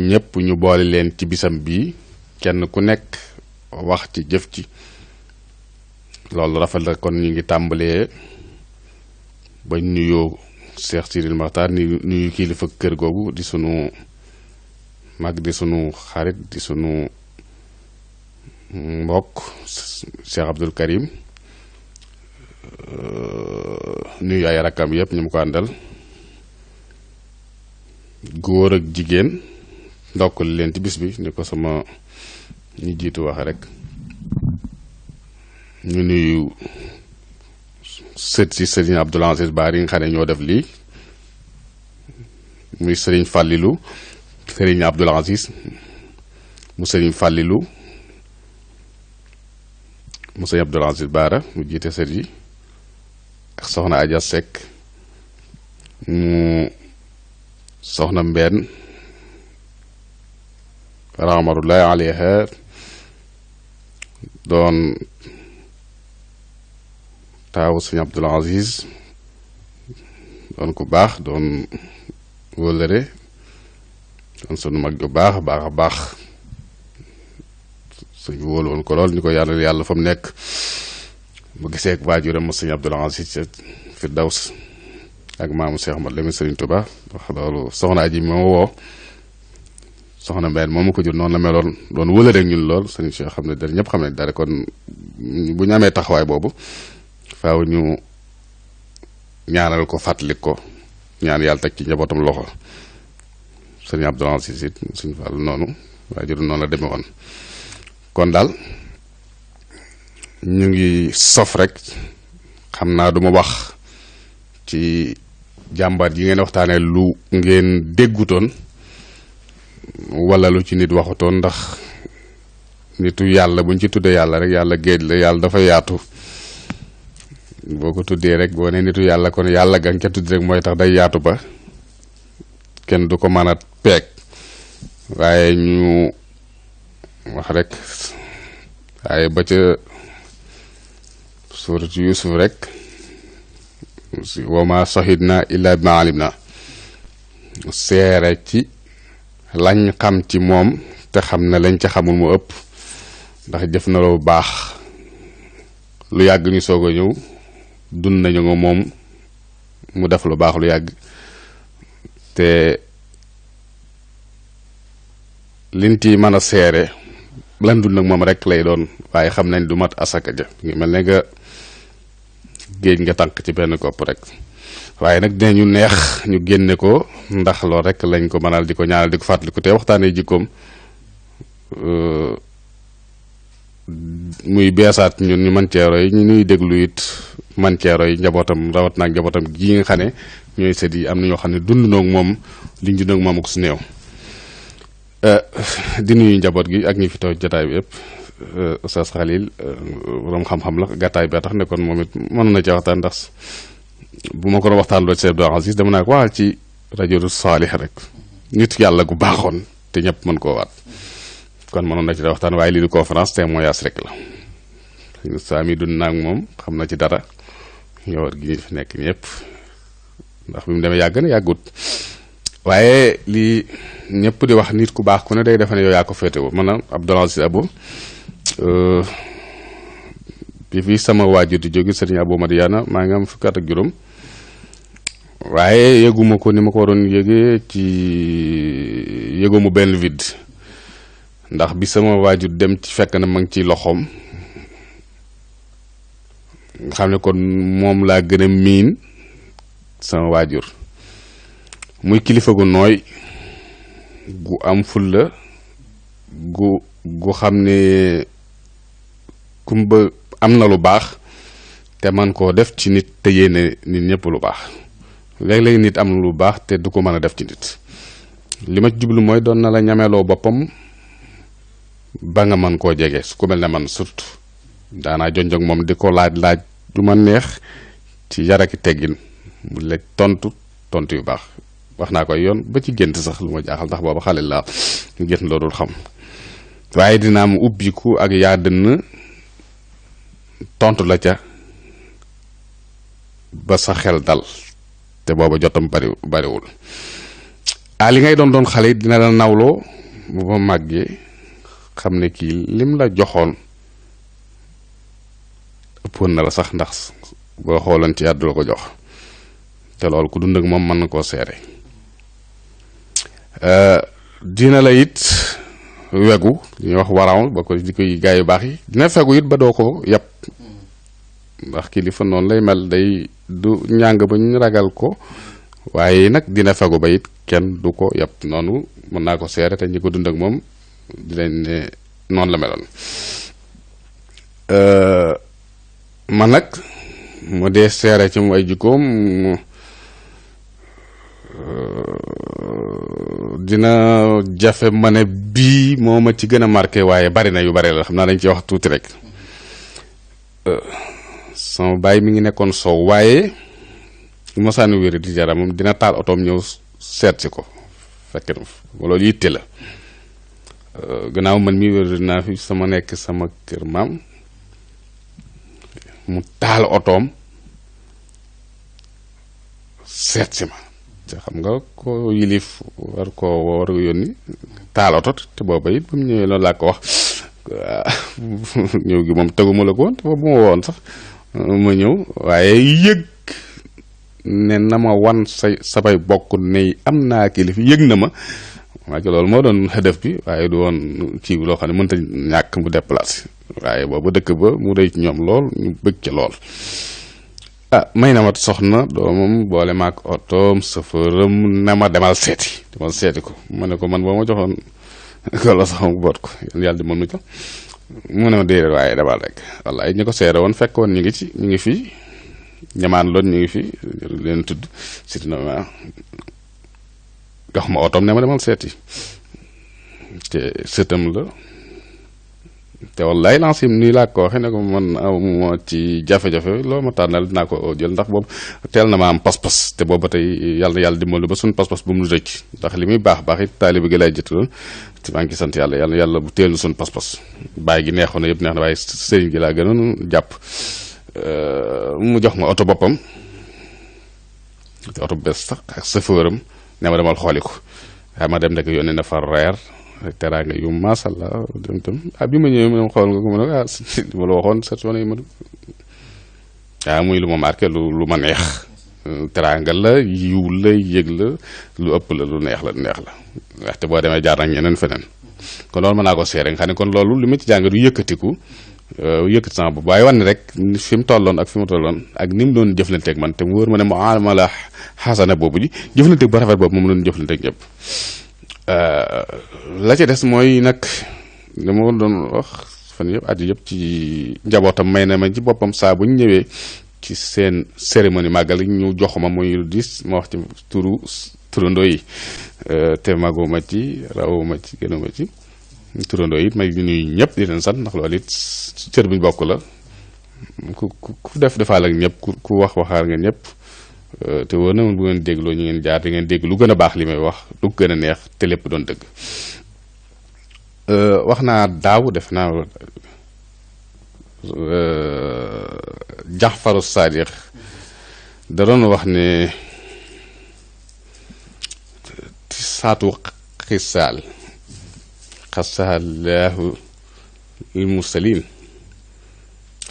ñépp ñu boole leen ci bisam bii kenn ku nekk wax ci jëf ci loolu rafet la. kon ñu ngi tàmbalee bañ nuyoo Cheikh Sidil Mokhtar ni nuyu kilifa kër googu di sunu mag di sunu xarit di sunu mbokk Cheikh Abdoul Karim nuyu ay rakkam yëpp ñu mu ko àndal góor ak jigéen ndokkul leen ci bis bi ni ko sama ñi jiitu waxe rek. ñu nuyu sët si sëriñ Abdoul Aziz Bara yi nga xam ne ñoo def lii muy sëriñ Fàllilu sëriñ Abdoul Aziz mu sëriñ Fàllilu mu sëriñ Abdoul Aziz Bara mu jiite sët yi ak soxna Adja Seck mu soxna Mbenn rahmatullahi alayha doon taawu sëñ Abdoul Aziz doon ku baax doon wóllëre doon sunu mag ju baax baax a baax suñu wóolu woon ko lool ñu ko yàlla fa mu nekk bu gisee ak waajuram mu sëñ Abdoul Aziz ca Firdaws ak maamu Cheikh Ahmad Lamine Sëriñ Tuba wax loolu soxna aji moo woo soxna Mbène moom ko jur noonu la meloon doon wóllëre ak ñun lool sëñ Cheikh xam ne dara ñëpp xam ne dara kon bu ñu amee taxawaay boobu faaw ñu ñaanal ko fàttali ko ñaan yàlla teg ci njabootam loxo sëriñ Abdoul Aziz it suñu Fall noonu waajur noonu la demee woon. kon daal ñu ngi sof rek xam naa du ma wax ci jàmbaat yi ngeen waxtaanee lu ngeen déggutoon wala lu ci nit waxutoon ndax nitu yàlla buñ ci tuddee yàlla rek yàlla géej la yàlla dafa yaatu. boo ko tuddee rek boo ne nitu yàlla kon yàlla ga nga ca tudd rek mooy tax day yaatu ba kenn du ko mën a peeg waaye ñu wax rek waaye ba ca suuratu Yuusuf rek wa ma shahidna illa bima alimna seere ci lañ xam ci moom te xam ne lañ ca xamul mu ëpp ndax jëf na lu baax lu yàgg ñu soog a ñëw dund nañu nga moom mu def lu baax lu yàgg te liñ ci mën a seere lan dund nag moom rek lay doon waaye xam nañ du mat asaka ja ngi mel ne nga géej nga tànk ci benn kopp rek waaye nag dinañu neex ñu génne ko ndax lool rek lañ ko mënal di ko ñaanal di ko fàttaliku te waxtaanee jikkoom muy beesaat ñun ñu mën cee roy ñu ñuy déglu it man cee roy njabootam rawat naag njabootam gi nga xam ne ñooy sët yi am na ñoo xam ne dund noog moom liñ dund ak moom ak su néew di nuyu njaboot gi ak ñi fi toog jotaay bi yëpp Oustaz Khalil borom xam-xam la gàttaay bi tax ne kon moom it mën na ci waxtaan ndax bu ma ko doon waxtaan loo ci Abdoul Aziz dama naa ko waxal ci rajo Saalih rek nit yàlla gu baaxoon te ñëpp mën koo waat kon mënoon na ci da waxtaan waaye lii di conférence témoignage rek la saa mi dund naag moom xam na ci dara yow gi ñu fi nekk ñëpp ndax bi mu demee yàgg na yàggut waaye lii ñëpp di wax nit ku baax ku ne day defe ne yow yaa ko féetewoo man Abdoul Aziz Abo bi fi sama waajur di jóge sëriñ Abo Madiana maa ngi am fukki at ak juróom waaye yëguma ko ni ma ko waroon yëgee ci yëguma benn vide ndax bi sama waajur dem ci fekk na ma ngi ci loxoom nga xam ne kon moom laa gën a miin sama waajur muy kilifa gu nooy gu am fulla gu xam ne kumba am na lu baax te man koo def ci nit te yéene nit ñëpp lu baax léeg-léeg nit am na lu baax te du ko mën a def ci nit li ma ci jublu mooy doon na la ñameloo boppam ba nga mën koo jege su ko mel ne man surtout daanaa jonjog moom di ko laaj du ma neex ci yaraki teggin mu la tontu yu baax wax naa koy yoon ba ci gént sax lu ma jaaxal ndax booba xale laa gént loo dul xam waaye dina am ubbiku ak yaa dënn tontu la ca ba sa xel dal te booba jotam bariwul li ngay doon xale dina la nawloo bu ma màggee xam ne kii lim la joxoon ëppoon na la sax, ndax boo xooloon ci àddu la ko jox, te loolu ku dund ak moom mën na koo seere. dina la it wegu li ñuy wax waraw ba ko di koy gaa yu baax yi, dina fegu it ba doo ko yàpp, ndax kilifa noonu lay mel, day du ñàng ba ñu ragal ko, waaye nag dina fegu ba it kenn du ko yàpp. noonu mën naa ko seere te ñi ko dund ak moom di leen ne noonu la meloon. man nag mu dee seere ci mu ay jikkoom dina jafe ma ne bii moo ma ci gën a marqué, waaye bari na yu bari la, xam naa dañ ci wax tuuti rek. sama baay mi ngi nekkoon Sow, waaye mosaani wéri di jara moom dina taal otoom ñëw seet si ko, fekk na loolu yitte la. gannaaw man mi wéri naa fi sama nekk sama kër maam, mu taal otoom seet si ma, te xam nga ko yilif war ko yónni taal oto, te booba it bu mu ñëwee loolu laa ko wax. ñëw gi moom teguma la ko woon te boobu ma woon sax ma ñëw, waaye yëg ne na ma wan samay bokk ne am naa kilifa, yëg na ma. waaye loolu moo doon xëdëf bi, waaye du woon kii loo xam ne mënta ñàkk mu déplacé, waaye boobu dëkk ba mu rëy ci ñoom lool, ñu bëgg ca lool. may na ma soxna doomam boole maak otoom safëram na ma demal seeti ko. ma ne ko man boo ma joxoon ko la sax mu boot ko, yàlla di mën mu ko. mu ne ma déedéet, waaye demal rek. wallaay ñi ko seere woon fekkoon ñu ngi fi ñamaan loon ñu ngi fi leen tudd siti na ma jox ma otoom ne ma demal seeti, te sëtam la, te wallaay lancé nii laa ko waxee ne ko man moo ci jafe-jafe loo ma tànnal dinaa ko jël, ndax boobu teel na ma am pas-pas, te boobu ba tey yàlla dimbalu ba suñu pas-pas bu mu rëcc, ndax li muy baax baax it taalibe gi lay jëtaloon, te maa ngi sant yàlla bu teelu suñu pas-pas. bàyyi gi neexoon na yëpp neex na, waaye sëriñ gi laa gënoon jàpp. mu jox ma oto boppam, oto bu bees sax ak chauffeuram, ne ma demal xooli ko. waaye ma dem rek yónnee na fa reer teraanga yu masalla dem bi ma ñëwee mu xool nga ko, ma ne li ma la waxoon sa soxna yi muy lu ma marqué, lu ma neex. teraanga la, yiw la, yëg la, lu ëpp la, lu neex la waxte boo demee jaar nag ñeneen feneen. kon loolu mën naa ko seere nga xam ne kon loolu li ma ci jàng du yëkkatiku, yëkkati sama bopp, waaye wane rek fi mu tolloon ak fi mu tolloon ak ni mu doon jëflanteeg man, te mu wóor ma ne ma la xasana boobu ji jëflanteeg ba rafet boobu moom doon jëflanteeg ñëpp. la ca des mooy nag li ma doon wax fan yëpp at yëpp ci njabootam, may na ma ci boppam saa bu ñu ñëwee ci seen cérémonie màggal ñu jox ma muy lu diis, ma wax ci turandoo yi, te maguma ci rawuma ci gënuma ci turandoo yi it may nuyu ñëpp di leen sant, ndax loolu it cër bi ñu bokk la. ku def defaal ak ñëpp, ku wax waxaar nga ñëpp. te wóor na bu ngeen dégloo ñu ngeen jaar di ngeen dégg lu gën a baax li may wax, lu gën a neex, te lépp doon dëgg. wax naa daaw def naa Jaxfaru Saadiq da doon wax ne saatu xisaal xasaalaahu lil mursalin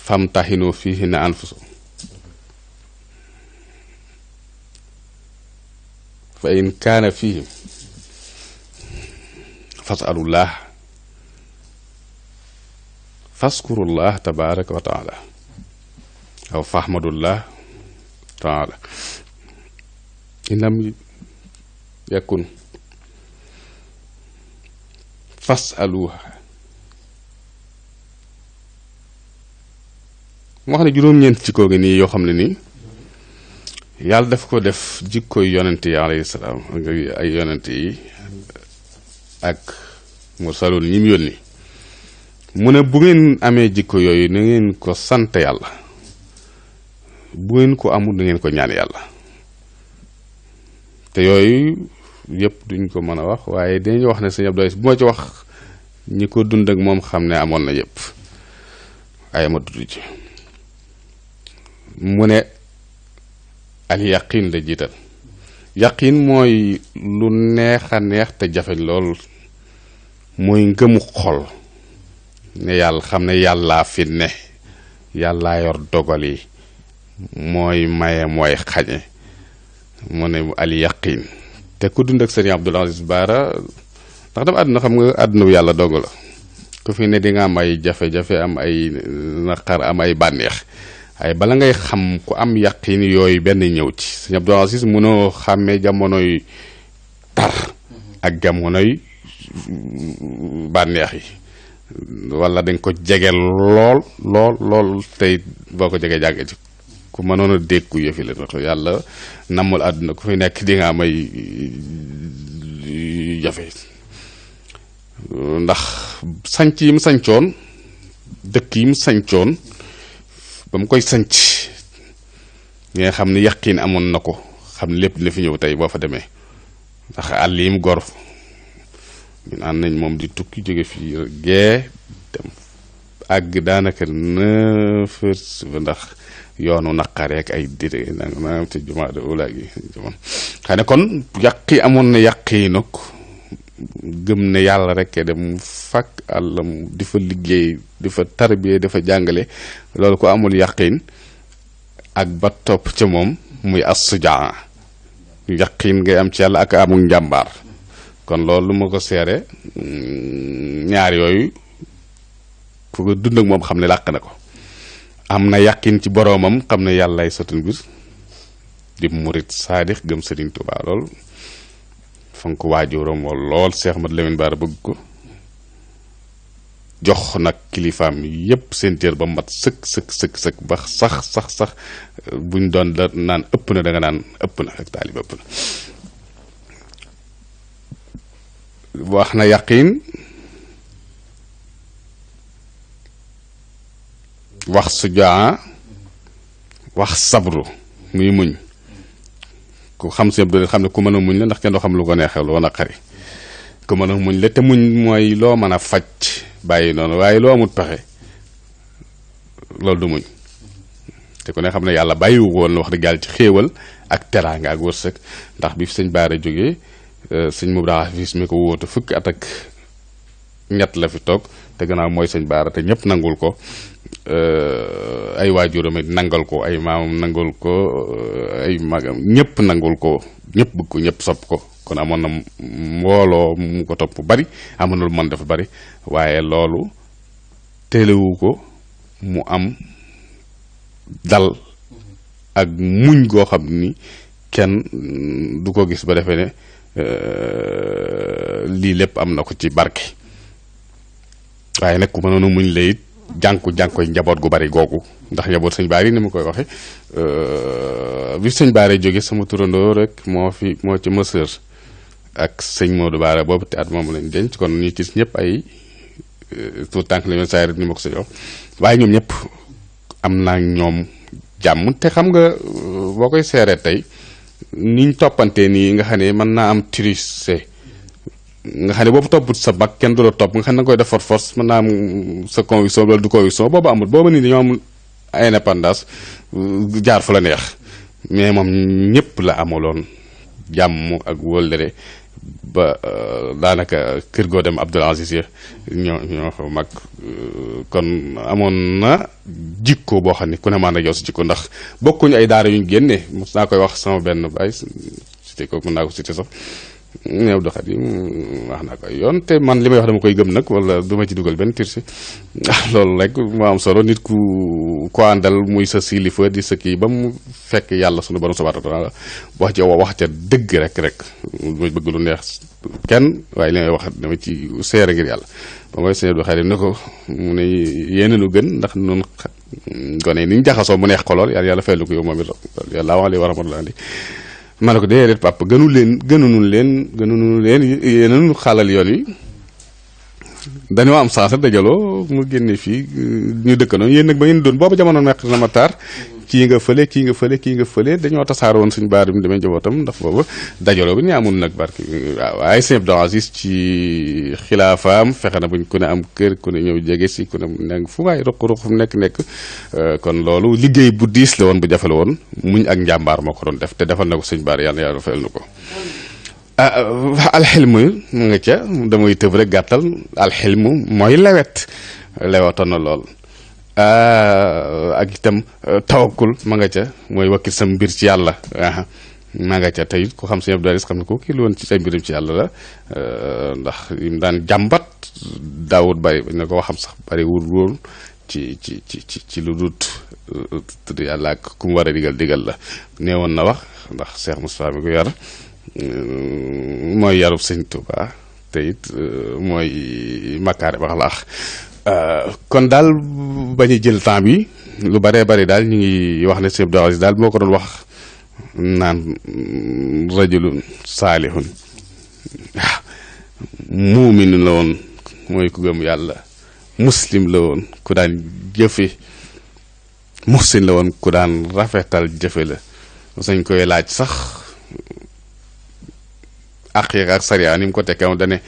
famtaxinu fiihinna anfusakum fa in kaana fihim fasalullah faskurullah tabaraka wa taala aw fahmadullah taala in lam yakun fasaluha. mu wax ne juróom-ñeent ci koo gi nii yoo xam ne nii yàlla daf ko def jikkoy yonent yi alayhi salaam ay yonent yi ak mursaloon ñi mu yónni. mu ne bu ngeen amee jikko yooyu na ngeen ko sant yàlla, bu ngeen ko amul na ngeen ko ñaan yàlla. te yooyu yëpp duñ ko mën a wax, waaye dañuy wax ne sëñ Abdou bu ma ci wax ñi ko dund ak moom xam ne amoon na yëpp, waaye ma dudd ci. mu ne al yaqin la jiital. yaqin mooy lu neex a neex te jafeñ lool, mooy ngëmu xol ne yàlla xam ne yàllaa fi ne yàllaa yor dogal yi mooy maye mooy xañe mu ne al yaqin te ku dund ak Serigne Abdoul Aziz Bara ndax dama àdduna xam nga àdduna bu yàlla dogal la ku fi ne di nga am ay jafe-jafe am ay naqar am ay bànneex waaye bala ngay xam ku am yaqin yooyu benn ñëw ci Serigne Abdoul Aziz mënoo xàmmee jamonoy tar ak jamonoy bànneex yi wala dañ ko jege lool tey boo ko jegee jàgge ci ku mënoon a dékku yëfi la ndax yàlla namul àdduna ku fi nekk di nga am ay jafe ndax sanc yi mu sancoon dëkk yi mu sancoon ba mu koy sanc nga xam ne yaqin amoon na ko xam ne lépp dina fi ñëw tey boo fa demee ndax àll yi mu gor ñun ànd nañ moom di tukki jóge fii gee dem àgg daanaka 9 heures ndax yoonu naqareek ay dire nanga ci jumaa de ula gi xëy na kon yàqi amoon na yàqi nag gëm ne yàlla rek dem fakk àllam di fa liggéey di fa tarbiyee di fa jàngale loolu ko amul yàqin ak ba topp ca moom muy as-sujaa yàqin ngay am ci yàlla ak amul njàmbaar kon loolu lu ma ko seere ñaar yooyu ku ko dund ak moom xam ne làq na ko am na yàqin ci boroomam xam ne yàllaay sotti mbir di murit saadix gëm Serigne Touba lool fonk waajuram lool Cheikh Ahmadou Lamine Bara bëgg ko jox nag kilifaam yépp seen cër ba mat sëkk ba sax buñ doon da naan ëpp na da nga naan ëpp na ak taalib ëpp na wax na yaqin wax sujaa wax sabru muy muñ ku xam si xam ne ku mën a muñ la ndax kenn doo xam lu ko neexee lu ko naqari ku mën a muñ la te muñ mooy loo mën a faj bàyyi noonu waaye loo amut pexe loolu du muñ te ku ne xam ne yàlla bàyyiwu woon wax dëgg yàlla ci xéewal ak teraanga ak wërsëg ndax bi fi sëñ Bara jógee sëñ Moubra Hafiz mi ko wóote fukki at ak ñett la fi toog te gannaaw mooy sëñ Bara te ñëpp nangul ko ay waajuram it nangal ko ay maamam nangul ko ay magam ñëpp nangul ko ñëpp bëgg ko ñëpp sopp ko kon amoon na mbooloo mu ko topp bari amoon na lu mën dafa bari waaye loolu téelewu ko mu am dal ak muñ goo xam ni kenn du ko gis ba defee ne lii lépp am na ko ci barke waaye nag ku mënoon a muñ la it jànkoy njaboot gu bari googu ndax njaboot sëñ Bara yi ni ma koy waxe bi sëñ Bara jóge sama turandoo rek moo ci mësër ak sëñ Modou Bara boobu te at moom lañ denc kon ñi ci ñëpp ay tout tànk la saa ni ma ko sa jox waaye ñoom ñëpp am naa ñoom jàmm te xam nga boo koy seeree tey niñ toppantee nii nga xam ne mën naa am triché nga xam ne boobu topput sa mag kenn du la topp nga xam ne nga koy def force mën naa am sa conviction wala du conviction boobu amul boobu nit dañoo am indépendance jaar fu la neex mais moom ñëpp la amaloon jàmm ak wóllëre ba daanaka kër goo dem Abdoul Aziz ñoo fa mag kon amoon na jikko boo xam ne ku ne maa na jow si jikko ndax bokkuñu ay daara yuñ génne mos naa koy wax sama benn baay cité ko mën naa ko cité sax ñëw doxat yi wax naa ko ay yoon te man li may wax dama koy gëm nag wala du ma ci dugal benn tirsi loolu rek moo am solo nit ku ko àndal muy sa silifa di sa kii ba mu fekk yàlla sunu borom subhanahu wa ta'ala wax ca dëgg rek muy bëgg lu neex kenn waaye li may wax dama ci seere ngir yàlla ba mooy sëñ Abdou Khadre ne ko mu ne yéen nu gën ndax noonu gone ni ñu jaxasoo mu neex ko lool yàlla fayal ko yow moom it yàlla wax li war a mën la andi ma ne ko déedéet papa gënunu leen yéen xaalal yoon wi dañoo am sens dajaloo mu génne fii ñu dëkkandoo yéen nag ba ngeen doon booba jamono nekk na ma taar kii nga fële dañoo tasaaroo woon suñu baar bi demee njabootam ndax booba dajaloo bi ñu amul nag barki waaw waaye sëñ Abdou Aziz ci xilaafaam fexe na buñ ku ne am kër ku ne ñëw jege si ku ne nekk fu waaye ruq fu nekk kon loolu liggéey bu diis la woon bu jafe la woon muñ ak njàmbaar moo ko doon def te defal na ko sëñ baar yàlla fayal na ko alxilmu mu nga ca damay tëb rek gàttal alxilmu mooy lewet lewato na lool ak itam tawakkul ma nga ca mooy wakkil sam mbir ci yàlla ma nga ca tey ku xam sëñ Abdou Aziz xam ne ko kii lu woon ci say mbiram ci yàlla la ndax yim daan jàmbat daawut bari bañ na ko waxam sax bari wul woon ci lu dut tudd yàlla ak ku mu war a digal la neewoon na wax ndax Cheikh Moustapha mi ko yar mooy yarub sëñ Touba te it mooy makkaare baxlaax kon daal bañ a jël temps bi lu baree bari daal ñu ngi wax ne sëñ Abdou Aziz daal moo ko doon wax naan rajulun saalihun waaw muumin la woon mooy ku gëm yàlla muslim la woon ku daan jëfe muhsin la woon ku daan rafetal jëfe la sañ koy laaj sax aqiiqa ak sariya ni mu ko tekkee woon dane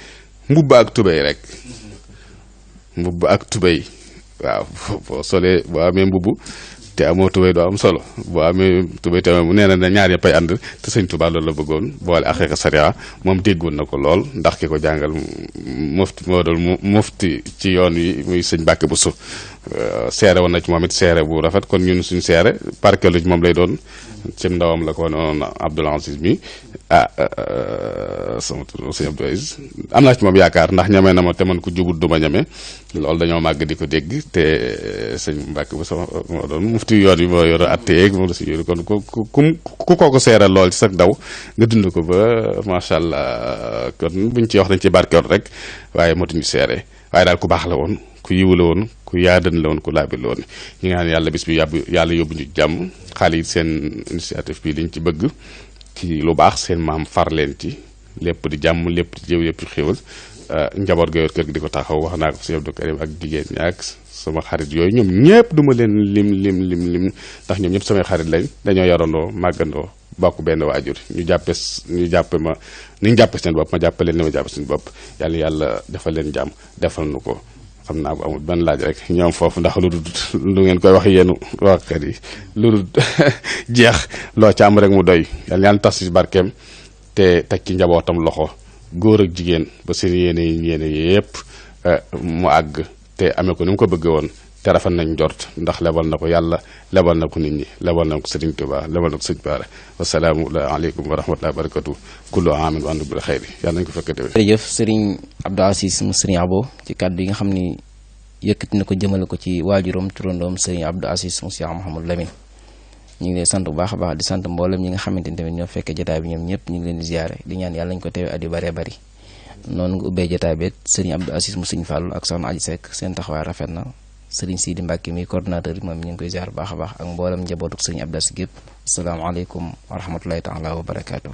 mbubb ak tubéy rek mbubb ak tubéy waaw boo solee boo amee mbubb te amoo tubéy doo am solo boo amee tubéy te nee na ñaar yëpp ay ànd te sëñ Tuubaa loolu la bëggoon boole aqiiqa sariya moom déggoon na ko lool ndax ki ko jàngal mufti moo doon mufti ci yoon wi muy sëñ Mbàkke Buso seere woon na ci moom it seere bu rafet kon ñun suñu seere parkelu ci moom lay doon cim ndawam la ko noonu Abdoul Aziz mi sama tur sëñ Abdou Aziz am naa ci moom yaakaar ndax ñame na ma te man ku jubut du ma ñame loolu dañoo màgg di ko dégg te sëñ Mbàkke bu sama moo doon mufti yoon bi moo yor atteeg moom la si yooyu kon ku kooku seeral lool ci sax daw nga dund ko ba macha allah kon buñ ci wax dañ ci barkeel rek waaye motuñu seere waaye daal ku baax la woon ku yiwu la woon ku yaadan la woon ku laabi la woon ñu ngi naan yàlla bis bi yàlla yóbbu ñu jàmm xale yi seen initiative bi liñ ci bëgg ci lu baax seen maam far leen ci lépp di jàmm lépp di jëw lépp di xéwal njaboot ga yor kër gi di ko taxaw wax naa ko si Abdou Karim ak jigéen ñi ak sama xarit yooyu ñoom ñëpp duma leen lim ndax ñoom ñëpp samay xarit lañ dañoo yarandoo màggandoo bokk benn waajur ñu jàppe ma ni ñu jàppe seen bopp ma jàppe leen ni ma jàppe seen bopp yàlla defal leen jàmm defal nu ko xam naa bu amul benn laaj rek ñoom foofu ndax lu ngeen koy wax yéenu waxkat yi lu dul jeex loo ca am rek mu doy yàlla tas ci barkeem te teg ci njabootam loxo góor ak jigéen ba seen yéene yépp mu àgg te amee ko ni mu ko bëggee woon te rafet nañ jort ndax lebal na ko yàlla lebal na ko nit ñi lebal na ko Sëriñ Tuubaa lebal na ko Sëriñ Baara wasalaamu aleykum wa rahmatullahi wa barakatu kullu aamin wa antum bil xayri yàlla nañ ko fekk déwén. jërëjëf Sëriñ Abdou Aziz mu Sëriñ Abo ci kàddu yi nga xam ni yëkkati na ko jëmale ko ci waajuram turandoom Sëriñ Abdou Aziz mu Cheikh Mouhamadou Lamine ñu ngi leen sant bu baax a baax di sant mboolem ñi nga xamante ni tamit ñoo fekkee jotaay bi ñoom ñëpp ñu ngi leen di ziare di ñaan yàlla ñu ko teewee at yu bëree bëri noonu nga ubbee jotaay bi Sëriñ Abdou Aziz mu Sëriñ Fàllu ak soxna Aji Seck seen taxawaay rafet na Sëriñ Sidi Mbàkke mi coordinateur bi moom ñu ngi koy ziar bu baax a baax ak mboolem njabootuk Sëriñ Abdou Aziz gépp asalaamaaleykum wa rahmatulahi taala wa barakaatu.